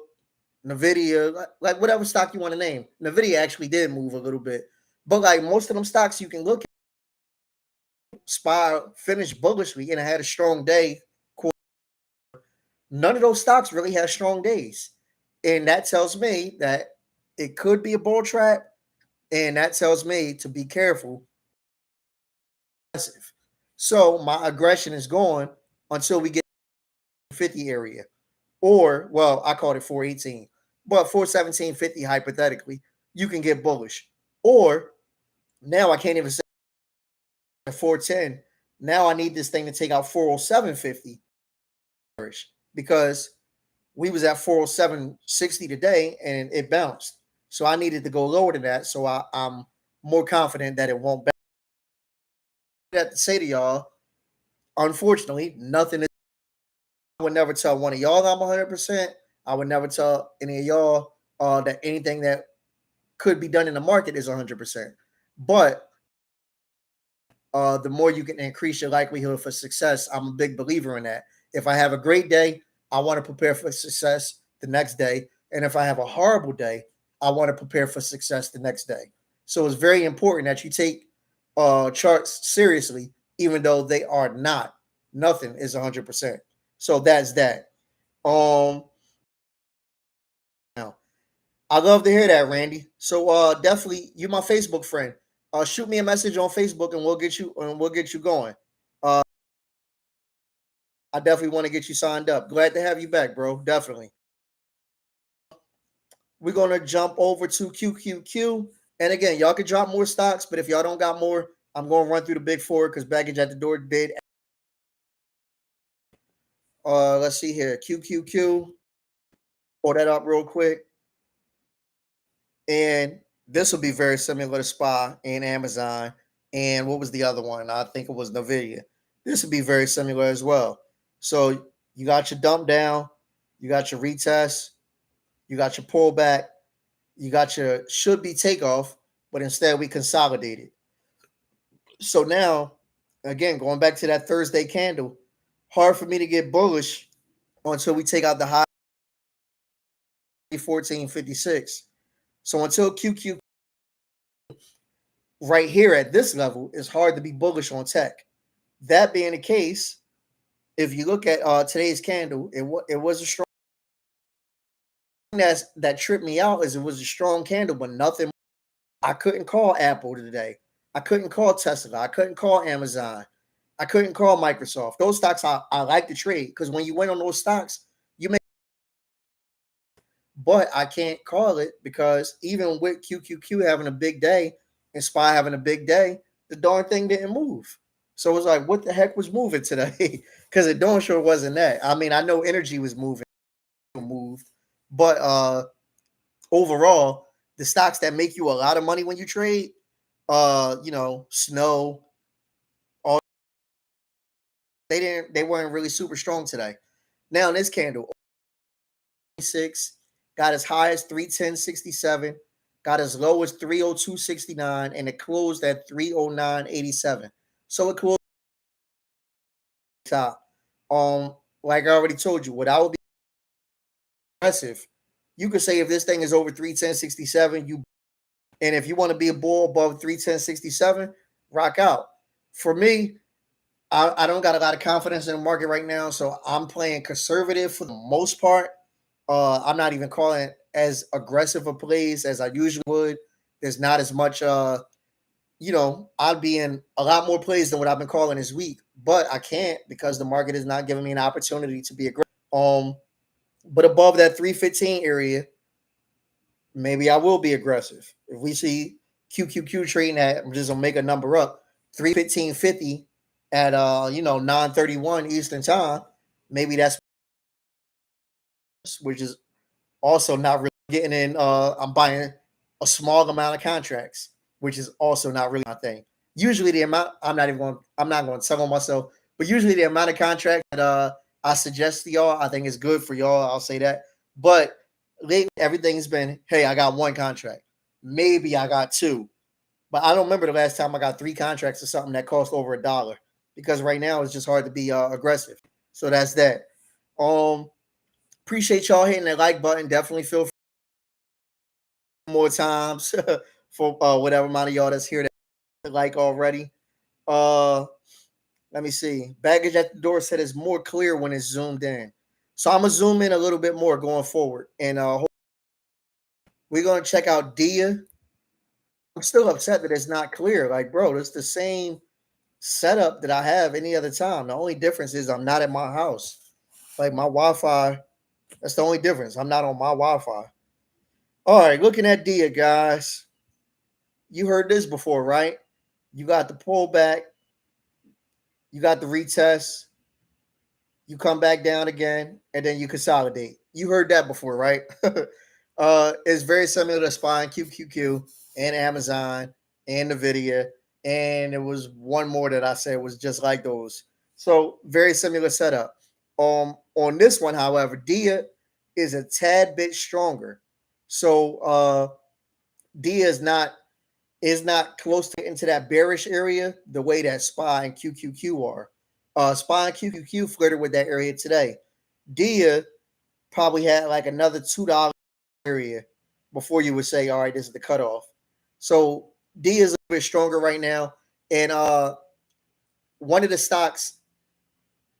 Nvidia, like whatever stock you want to name. Nvidia actually did move a little bit, but like most of them stocks you can look at. SPY finished bullishly and it had a strong day. None of those stocks really had strong days, and that tells me that it could be a bull trap, and that tells me to be careful. So my aggression is gone until we get 50 area, or well, I called it 418, but 417.50 hypothetically, you can get bullish. Or now I can't even say 410. Now I need this thing to take out 407.50 because we was at 407.60 today and it bounced. So I needed to go lower than that. So I'm more confident that it won't bounce. I have to say to y'all, unfortunately, nothing is. I would never tell one of y'all I'm 100%. I would never tell any of y'all that anything that could be done in the market is 100%. But the more you can increase your likelihood for success, I'm a big believer in that. If I have a great day, I want to prepare for success the next day. And if I have a horrible day, I want to prepare for success the next day. So it's very important that you take charts seriously, even though they are not. Nothing is 100%. So that's that. Now I love to hear that, Randy. So definitely, you my Facebook friend. Shoot me a message on Facebook, and we'll get you going. Uh, I definitely want to get you signed up. Glad to have you back, bro. Definitely. We're gonna jump over to QQQ, and again, y'all can drop more stocks, but if y'all don't got more, I'm gonna run through the big four because baggage at the door did. Let's see here, QQQ. Pull that up real quick. And this will be very similar to SPY and Amazon. And what was the other one? I think it was Nvidia. This would be very similar as well. So you got your dump down, you got your retest, you got your pullback, you got your should be takeoff, but instead we consolidated. So now, again, going back to that Thursday candle, hard for me to get bullish until we take out the high 1456. So until QQ right here at this level, it's hard to be bullish on tech. That being the case, if you look at today's candle, it was a strong. That tripped me out is it was a strong candle, but nothing. I couldn't call Apple today. I couldn't call Tesla. I couldn't call Amazon. I couldn't call Microsoft. Those stocks I like to trade because when you win on those stocks, you make. But I can't call it because even with QQQ having a big day and SPY having a big day, the darn thing didn't move. So it's like, what the heck was moving today? Because it don't sure wasn't that. I mean, I know energy was moved, but overall, the stocks that make you a lot of money when you trade, Snow, all they weren't really super strong today. Now in this candle, 6 got as high as 310.67, got as low as 302.69, and it closed at 309.87. So it closed top. Like I already told you, what I would be aggressive, you could say if this thing is over 310.67, and if you want to be a bull above 310.67, rock out. For me, I don't got a lot of confidence in the market right now, so I'm playing conservative for the most part. I'm not even calling as aggressive a plays as I usually would. There's not as much, I'll be in a lot more plays than what I've been calling this week, but I can't because the market is not giving me an opportunity to be aggressive. But above that 315 area, maybe I will be aggressive. If we see QQQ trading at, I'm just gonna make a number up, 315.50 at 9:31 Eastern time, maybe that's which is also not really getting in. I'm buying a small amount of contracts, which is also not really my thing. Usually the amount I'm not going to tell on myself, but usually the amount of contracts that I suggest to y'all, I think is good for y'all. I'll say that. But lately everything's been, hey, I got one contract. Maybe I got two. But I don't remember the last time I got three contracts or something that cost over $1 because right now it's just hard to be aggressive. So that's that. Appreciate y'all hitting that like button. Definitely feel free more times for whatever amount of y'all that's here that like already. Let me see. Baggage at the door said it's more clear when it's zoomed in. So I'm gonna zoom in a little bit more going forward, and we're gonna check out Dia. I'm still upset that it's not clear. Like, bro, it's the same setup that I have any other time. The only difference is I'm not at my house. Like my Wi-Fi, that's the only difference. I'm not on my Wi-Fi. All right, looking at Dia, guys. You heard this before, right? You got the pullback, you got the retest, you come back down again, and then you consolidate. You heard that before, right? It's very similar to Spine, QQQ, and Amazon, and NVIDIA, and it was one more that I said was just like those. So very similar setup. On this one, however, Dia is a tad bit stronger. So Dia is not close to into that bearish area the way that SPY and QQQ are. SPY and QQQ flirted with that area today. Dia probably had like another $2 area before you would say, all right, this is the cutoff. So Dia is a bit stronger right now. And one of the stocks,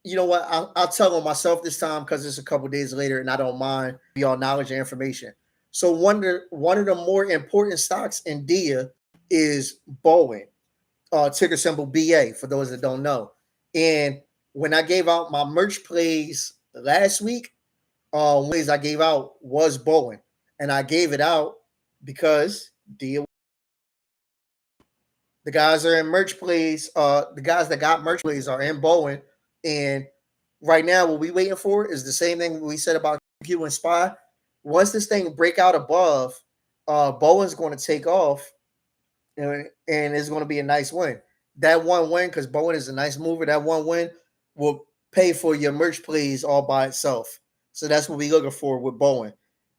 you know what? I'll tell on myself this time because it's a couple days later and I don't mind y'all knowledge and information. So one of the more important stocks in Dia is Boeing, ticker symbol BA, for those that don't know. And when I gave out my merch plays last week, ways I gave out was Boeing. And I gave it out because the guys are in merch plays. The guys that got merch plays are in Boeing. And right now, what we waiting for is the same thing we said about Q and SPY. Once this thing break out above, Boeing's going to take off and it's going to be a nice win. That one win, because Bowen is a nice mover, that one win will pay for your merch plays all by itself. So that's what we're looking for with Bowen.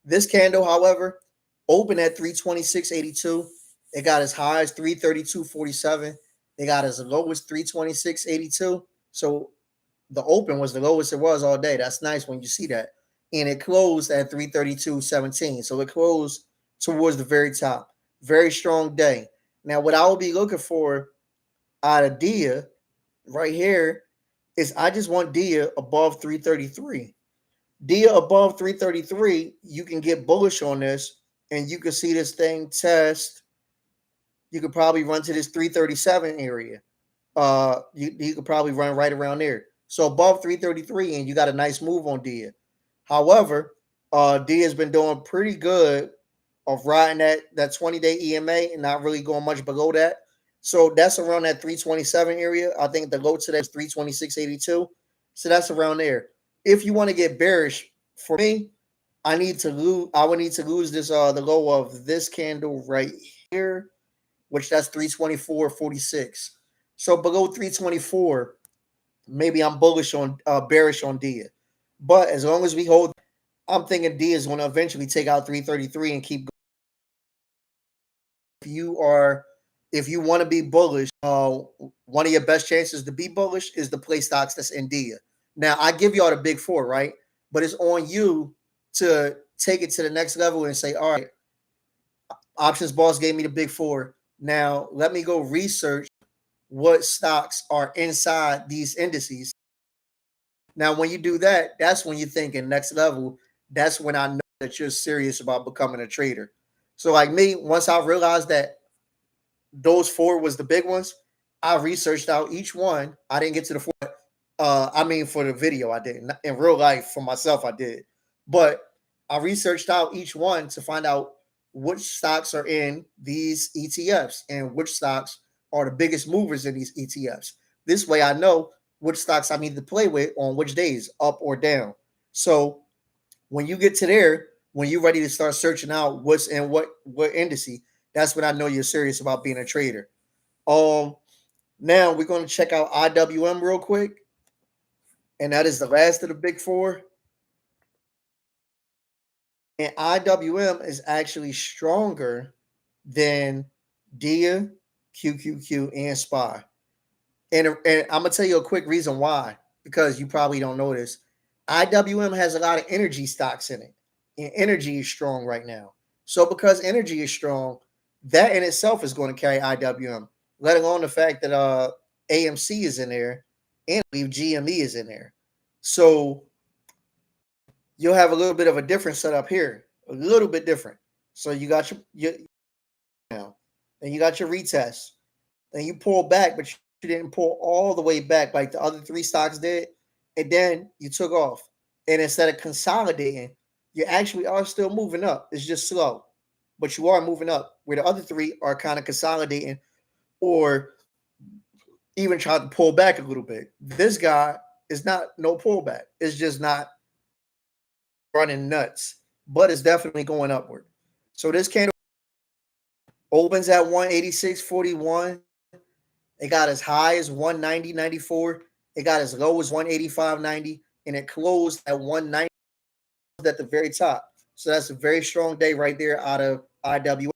This candle, however, opened at 326.82. It got as high as 332.47. They got as low as 326.82. So the open was the lowest it was all day. That's nice when you see that. And it closed at 332.17. So it closed towards the very top. Very strong day. Now, what I will be looking for out of Dia right here is I just want Dia above 333. Dia above 333, you can get bullish on this and you can see this thing test. You could probably run to this 337 area. You could probably run right around there. So above 333, and you got a nice move on Dia. However, Dia has been doing pretty good of riding that 20-day EMA and not really going much below that. So that's around that 327 area. I think the low today is 326.82. So that's around there. If you want to get bearish, for me, I need to lose. I would need to lose this the low of this candle right here, which that's 324.46. So below 324, maybe I'm bullish on bearish on Dia. But as long as we hold, I'm thinking Dia is going to eventually take out 333 and keep going. If you are, if you want to be bullish, one of your best chances to be bullish is to play stocks that's in Dia. Now I give y'all the big four, right? But it's on you to take it to the next level and say, all right, options boss gave me the big four. Now let me go research what stocks are inside these indices. Now, when you do that, that's when you're thinking next level. That's when I know that you're serious about becoming a trader. So, like me, once I realized that those four was the big ones, I researched out each one. I didn't get to the four. I mean, for the video, I did. In real life, for myself, I did. But I researched out each one to find out which stocks are in these ETFs and which stocks are the biggest movers in these ETFs. This way, I know which stocks I need to play with on which days, up or down. So when you get to there, when you're ready to start searching out what's in what indice, that's when I know you're serious about being a trader. Um, Now we're going to check out IWM real quick, and that is the last of the big four. And IWM is actually stronger than DIA, QQQ, and SPY. And I'm gonna tell you a quick reason why, because you probably don't know this. IWM has a lot of energy stocks in it, and energy is strong right now. So because energy is strong, that in itself is going to carry IWM. Let alone the fact that AMC is in there, and I believe GME is in there. So you'll have a little bit of a different setup here, a little bit different. So you got your now, and you got your retest, and you pull back, but you didn't pull all the way back like the other three stocks did, and then you took off. And instead of consolidating, you actually are still moving up. It's just slow, but you are moving up. Where the other three are kind of consolidating, or even trying to pull back a little bit. This guy is not no pullback. It's just not running nuts, but it's definitely going upward. So this candle opens at 186.41. It got as high as 190.94. It got as low as 185.90, and it closed at 190 at the very top. So that's a very strong day right there out of IWM.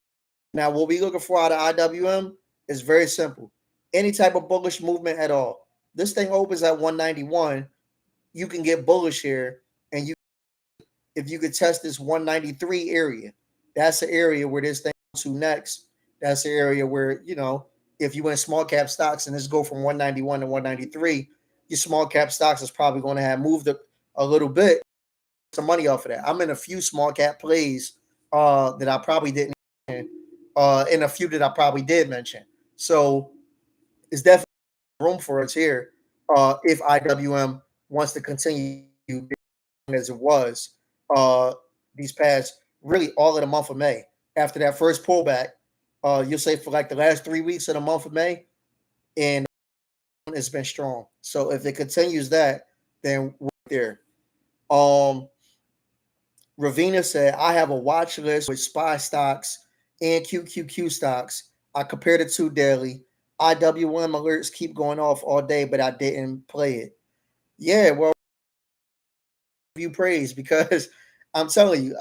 Now, what we're looking for out of IWM is very simple. Any type of bullish movement at all. This thing opens at 191. You can get bullish here, and you, if you could test this 193 area, that's the area where this thing goes to next. That's the area where, if you went small cap stocks and this go from 191 to 193, your small cap stocks is probably going to have moved a little bit, some money off of that. I'm in a few small cap plays that I probably didn't mention, and a few that I probably did mention. So it's definitely room for us here if IWM wants to continue as it was these past, really all of the month of May. After that first pullback, you'll say for like the last 3 weeks of the month of May, and it's been strong. So if it continues that, then we're there. Ravina said, I have a watch list with SPY stocks and QQQ stocks. I compared the two daily. IWM alerts keep going off all day, but I didn't play it. Yeah, well, you praise because I'm telling you,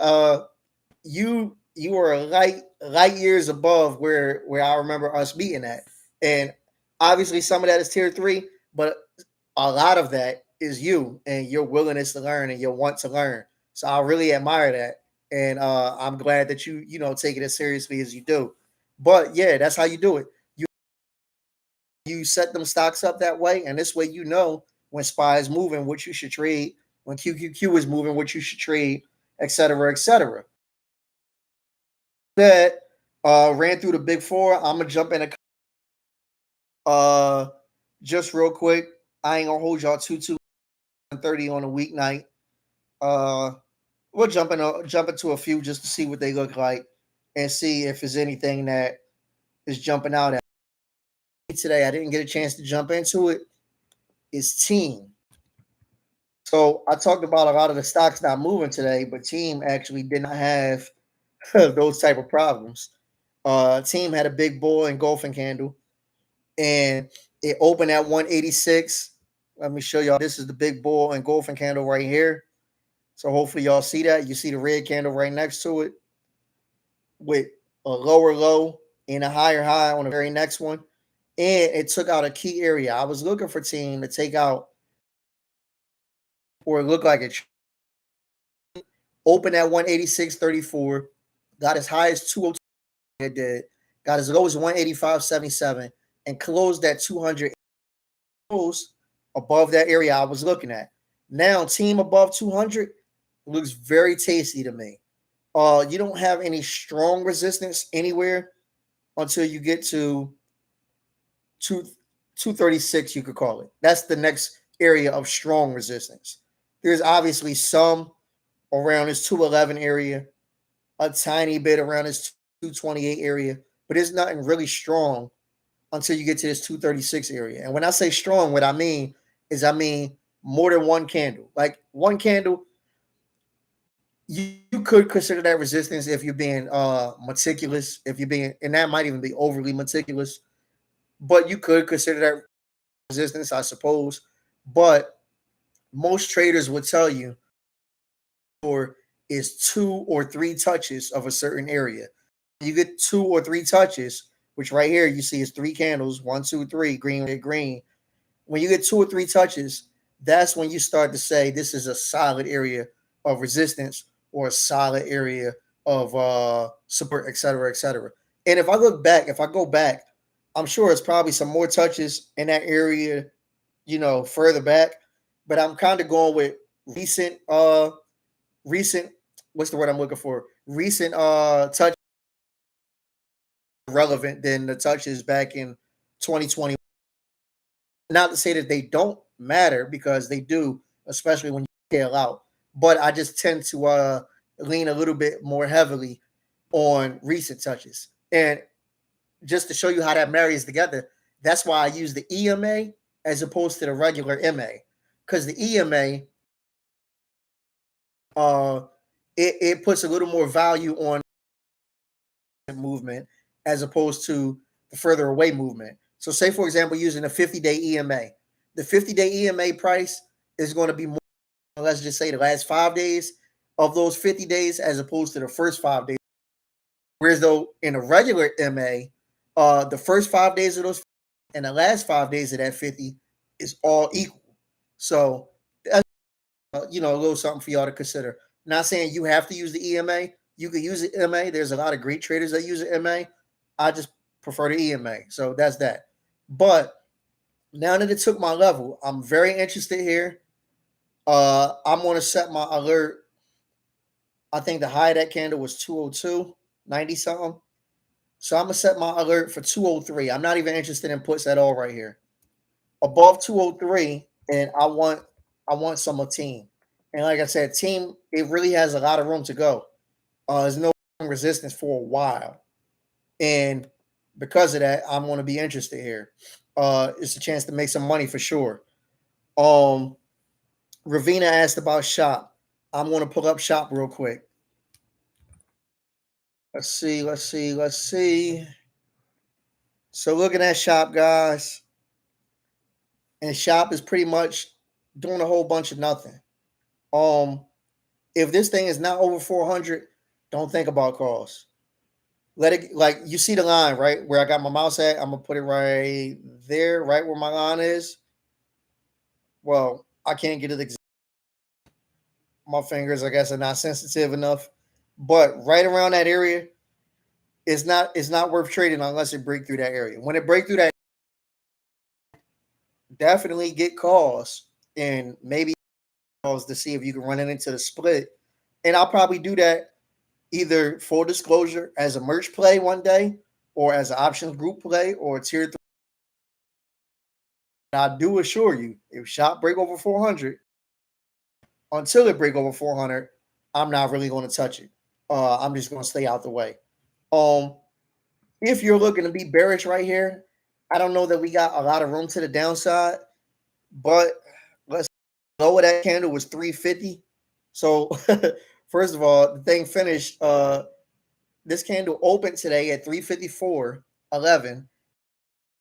you are light years above where I remember us being at. And obviously some of that is tier 3, but a lot of that is you and your willingness to learn and your want to learn. So I really admire that. And I'm glad that you take it as seriously as you do. But yeah, that's how you do it. You set them stocks up that way, and this way when SPY is moving, what you should trade, when QQQ is moving, what you should trade, et cetera, et cetera. That ran through the big four. I'm gonna jump in just real quick. I ain't gonna hold y'all too 30 on a weeknight. We'll jump into a few just to see what they look like and see if there's anything that is jumping out at today, I didn't get a chance to jump into it, is Team. So I talked about a lot of the stocks not moving today, but Team actually did not have those type of problems. Team had a big bull engulfing candle, and it opened at 186. Let me show y'all. This is the big bull engulfing candle right here. So hopefully y'all see that. You see the red candle right next to it with a lower low and a higher high on the very next one. And it took out a key area. I was looking for Team to take out, or it looked like it opened at 186.34, got as high as 202. It did, got as low as 185.77, and closed at 200. Closed above that area I was looking at. Now, Team above 200 looks very tasty to me. You don't have any strong resistance anywhere until you get to 236, you could call it. That's the next area of strong resistance. There's obviously some around this 211 area, a tiny bit around this 228 area, but there's nothing really strong until you get to this 236 area. And when I say strong, what I mean is more than one candle. Like one candle, you could consider that resistance if you're being meticulous, if you're being, and that might even be overly meticulous, but you could consider that resistance, I suppose. But most traders would tell you or is 2 or 3 touches of a certain area. You get 2 or 3 touches, which right here you see is 3 candles, 1, 2, 3, green, red, green. When you get 2 or 3 touches, that's when you start to say this is a solid area of resistance or a solid area of support, et cetera, et cetera. And if I go back, I'm sure it's probably some more touches in that area, further back. But I'm kind of going with recent, what's the word I'm looking for? Recent touch relevant than the touches back in 2020. Not to say that they don't matter, because they do, especially when you scale out. But I just tend to lean a little bit more heavily on recent touches. And just to show you how that marries together, that's why I use the EMA as opposed to the regular MA. Because the EMA, it puts a little more value on movement as opposed to the further away movement. So say, for example, using a 50-day EMA. The 50-day EMA price is going to be more, let's just say, the last 5 days of those 50 days as opposed to the first 5 days. Whereas though in a regular MA, the first 5 days of those and the last 5 days of that 50 is all equal. So that's a little something for y'all to consider. Not saying you have to use the EMA. You could use the MA. There's a lot of great traders that use the MA. I just prefer the EMA. So that's that. But now that it took my level, I'm very interested here. I'm going to set my alert. I think the high of that candle was 202, 90 something. So I'm going to set my alert for 203. I'm not even interested in puts at all right here. Above 203, and I want some of Team. And like I said, Team, it really has a lot of room to go. There's no resistance for a while. And because of that, I'm going to be interested here. It's a chance to make some money for sure. Ravina asked about shop. I'm going to pull up shop real quick. Let's see. So looking at shop, guys, and shop is pretty much doing a whole bunch of nothing. If this thing is not over 400, don't think about calls. Let it, like, you see the line, right? Where I got my mouse at, I'm going to put it right there, right where my line is. Well, I can't get it exactly. My fingers, I guess, are not sensitive enough. But right around that area, it's not worth trading unless it break through that area. When it break through that, definitely get calls and maybe calls to see if you can run it into the split. And I'll probably do that either full disclosure as a merch play one day or as an options group play or a tier 3. I do assure you, if shop break over 400, until it break over 400, I'm not really going to touch it. I'm just going to stay out the way. If you're looking to be bearish right here, I don't know that we got a lot of room to the downside, but let's lower that candle was 350. So first of all, the thing finished. This candle opened today at 354.11.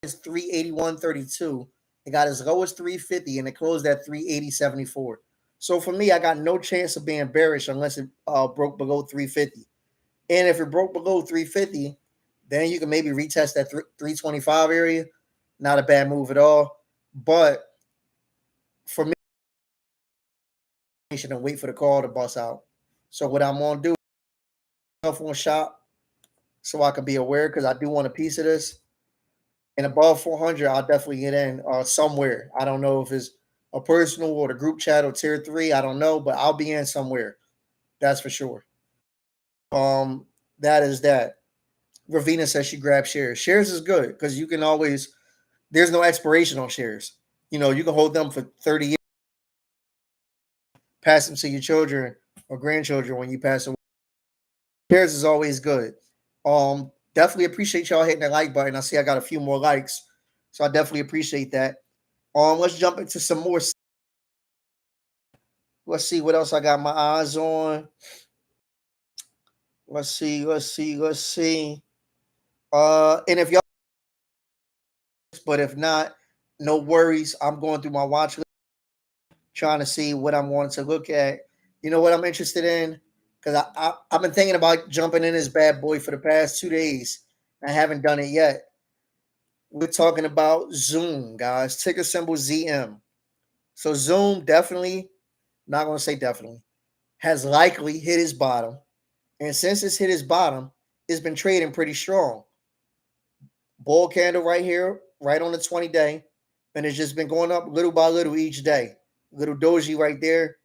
It's 381.32. It got as low as 350 and it closed at 380.74. So for me, I got no chance of being bearish unless it broke below 350. And if it broke below 350, then you can maybe retest that 325 area. Not a bad move at all. But for me, I should wait for the call to bust out. So what I'm gonna do is on shop so I can be aware because I do want a piece of this. And above 400, I'll definitely get in somewhere. I don't know if it's a personal or the group chat or tier 3. I don't know, but I'll be in somewhere. That's for sure. That is that. Ravina says she grabs shares. Shares is good because you can always, there's no expiration on shares. You know, you can hold them for 30 years, pass them to your children or grandchildren when you pass away. Shares is always good. Definitely appreciate y'all hitting that like button. I see I got a few more likes, so I definitely appreciate that. Let's jump into some more. Let's see what else I got my eyes on. Let's see. And if y'all, but if not, no worries. I'm going through my watch list, trying to see what I'm wanting to look at. You know what I'm interested in? Because I've been thinking about jumping in this bad boy for the past 2 days. I haven't done it yet. We're talking about Zoom, guys. Ticker symbol ZM. So Zoom definitely, not going to say definitely, has likely hit his bottom. And since it's hit his bottom, it's been trading pretty strong. Bull candle right here, right on the 20-day. And it's just been going up little by little each day. Little doji right there,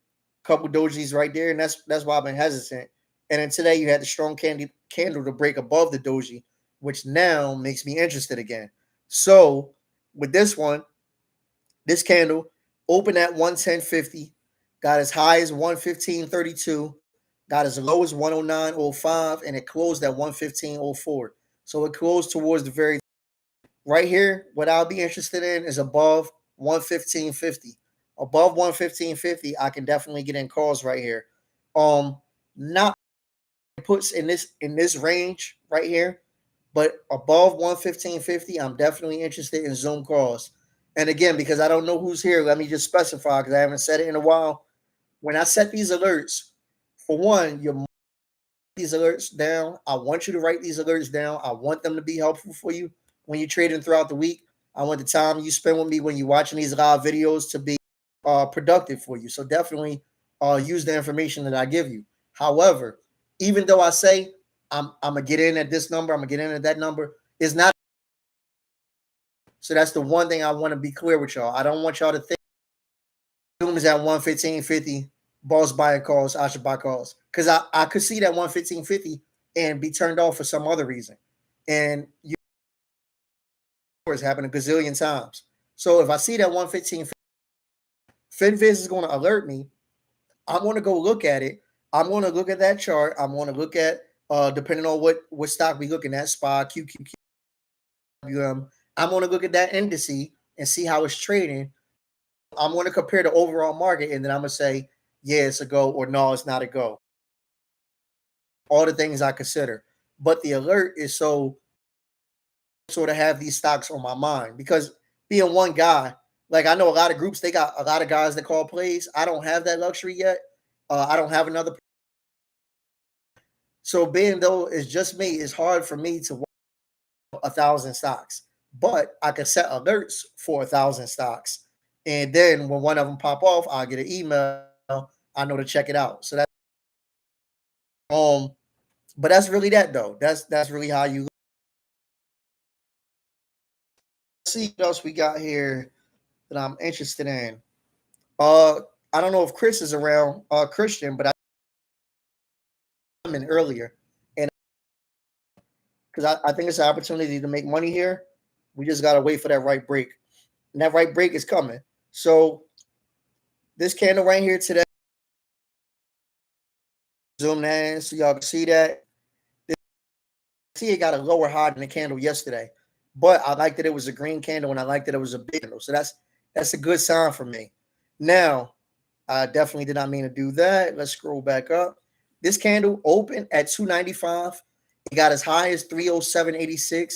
couple dojis right there. And that's why I've been hesitant. And then today you had the strong candle to break above the doji, which now makes me interested again. So with this one, this candle opened at 110.50, got as high as 115.32, got as low as 109.05, and it closed at 115.04. So it closed towards the very right here. What I'll be interested in is above 115.50. Above 115.50, I can definitely get in calls right here. Not puts in this range right here, but above 115.50, I'm definitely interested in Zoom calls. And again, because I don't know who's here, let me just specify because I haven't said it in a while. When I set these alerts, for one, you're these alerts down. I want you to write these alerts down. I want them to be helpful for you when you're trading throughout the week. I want the time you spend with me when you're watching these live videos to be productive for you. So definitely use the information that I give you. However, even though I say I'm gonna get in at this number, I'm gonna get in at that number, it's not. So that's the one thing I want to be clear with y'all. I don't want y'all to think Zoom is at 115.50. Boss buying calls, I should buy calls. Because I could see that 115.50 and be turned off for some other reason. And you it's happened a gazillion times. So if I see that 115.50, FinViz is going to alert me. I'm going to go look at it. I'm going to look at that chart. I'm going to look at depending on what stock we looking at, SPY, QQQWM. I'm going to look at that indice and see how it's trading. I'm going to compare the overall market, and then I'm going to say, yeah, it's a go, or no, it's not a go. All the things I consider. But the alert is so sort of have these stocks on my mind because being one guy, like I know a lot of groups, they got a lot of guys that call plays. I don't have that luxury yet. I don't have another. So being though it's just me, it's hard for me to watch 1,000 stocks, but I can set alerts for 1,000 stocks. And then when one of them pop off, I'll get an email. I know to check it out. So that's but that's really that though. That's really how you see what else we got here that I'm interested in. I don't know if Chris is around, Christian, but I'm in earlier, and because I think it's an opportunity to make money here. We just gotta wait for that right break, and that right break is coming. So this candle right here today, zoom that in so y'all can see that. See, it got a lower high than the candle yesterday. but I like that it was a green candle and I like that it was a big candle. So that's a good sign for me. Now, I definitely did not mean to do that. Let's scroll back up. This candle opened at 295. It got as high as 307.86.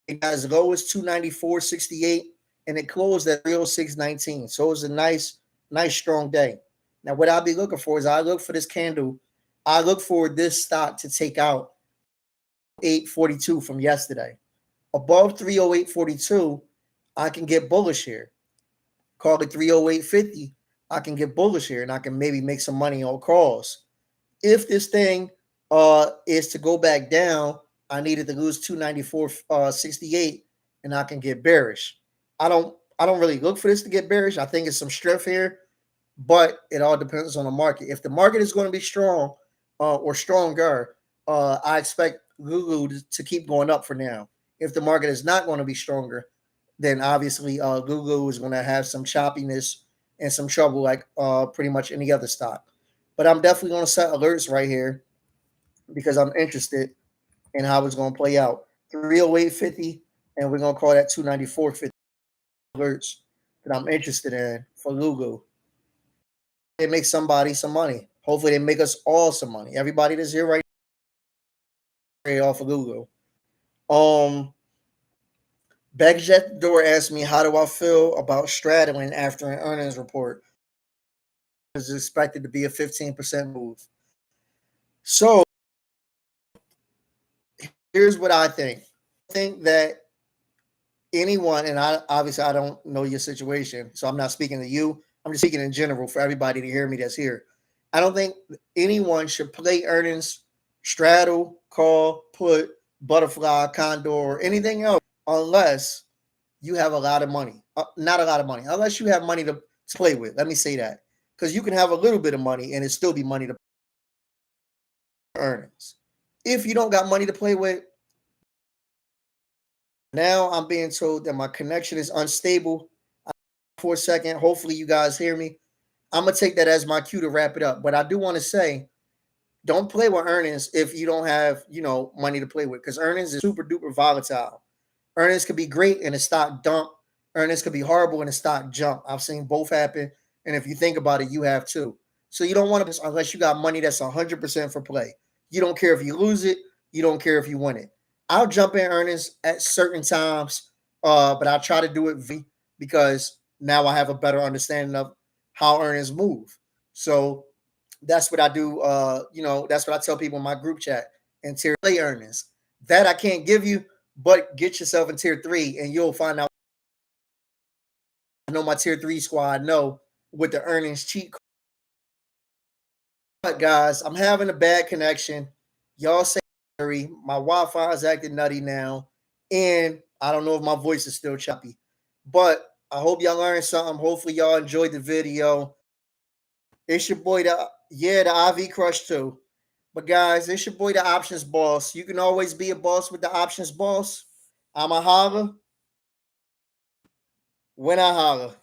It got as low as 294.68, and it closed at 306.19. So it was a nice strong day. Now, what I'll be looking for is I look for this candle. I look for this stock to take out 842 from yesterday. Above 308.42, I can get bullish here. Call it 308.50. I can get bullish here, and I can maybe make some money on calls. If this thing is to go back down, I needed to lose 294.68, and I can get bearish. I don't really look for this to get bearish. I think it's some strength here, but it all depends on the market. If the market is going to be strong or stronger, I expect Lulu to keep going up for now. If the market is not going to be stronger, then obviously Lulu is going to have some choppiness and some trouble like pretty much any other stock. But I'm definitely going to set alerts right here because I'm interested in how it's going to play out. 308.50, and we're going to call that 294.50 alerts that I'm interested in for Lulu. They make somebody some money. Hopefully, they make us all some money. Everybody that's here right now off of Lulu. Backjet Door asked me, how do I feel about straddling after an earnings report? It's expected to be a 15% move. So here's what I think. I think that anyone, and I don't know your situation, so I'm not speaking to you. I'm just speaking in general for everybody to hear me that's here. I don't think anyone should play earnings, straddle, call, put, butterfly, condor, or anything else unless you have a lot of money. Not a lot of money, unless you have money to play with. Let me say that. Because you can have a little bit of money and it still be money to earnings. If you don't got money to play with, now I'm being told that my connection is unstable for a second. Hopefully you guys hear me. I'm going to take that as my cue to wrap it up. But I do want to say, don't play with earnings if you don't have, money to play with, because earnings is super duper volatile. Earnings could be great and the stock dump. Earnings could be horrible and the stock jump. I've seen both happen. And if you think about it, you have too. So you don't want to, unless you got money that's 100% for play. You don't care if you lose it. You don't care if you win it. I'll jump in earnings at certain times, but I'll try to do it because now I have a better understanding of how earnings move. So that's what I do. That's what I tell people in my group chat and tier play earnings. That I can't give you, but get yourself in tier 3 and you'll find out. I know my tier 3 squad know with the earnings cheat. But guys, I'm having a bad connection. Y'all say my Wi-Fi is acting nutty now, and I don't know if my voice is still choppy. But I hope y'all learned something. Hopefully y'all enjoyed the video. It's your boy, the IV Crush too. But guys, it's your boy, the Options Boss. You can always be a boss with the Options Boss. I'm a holler when I holler.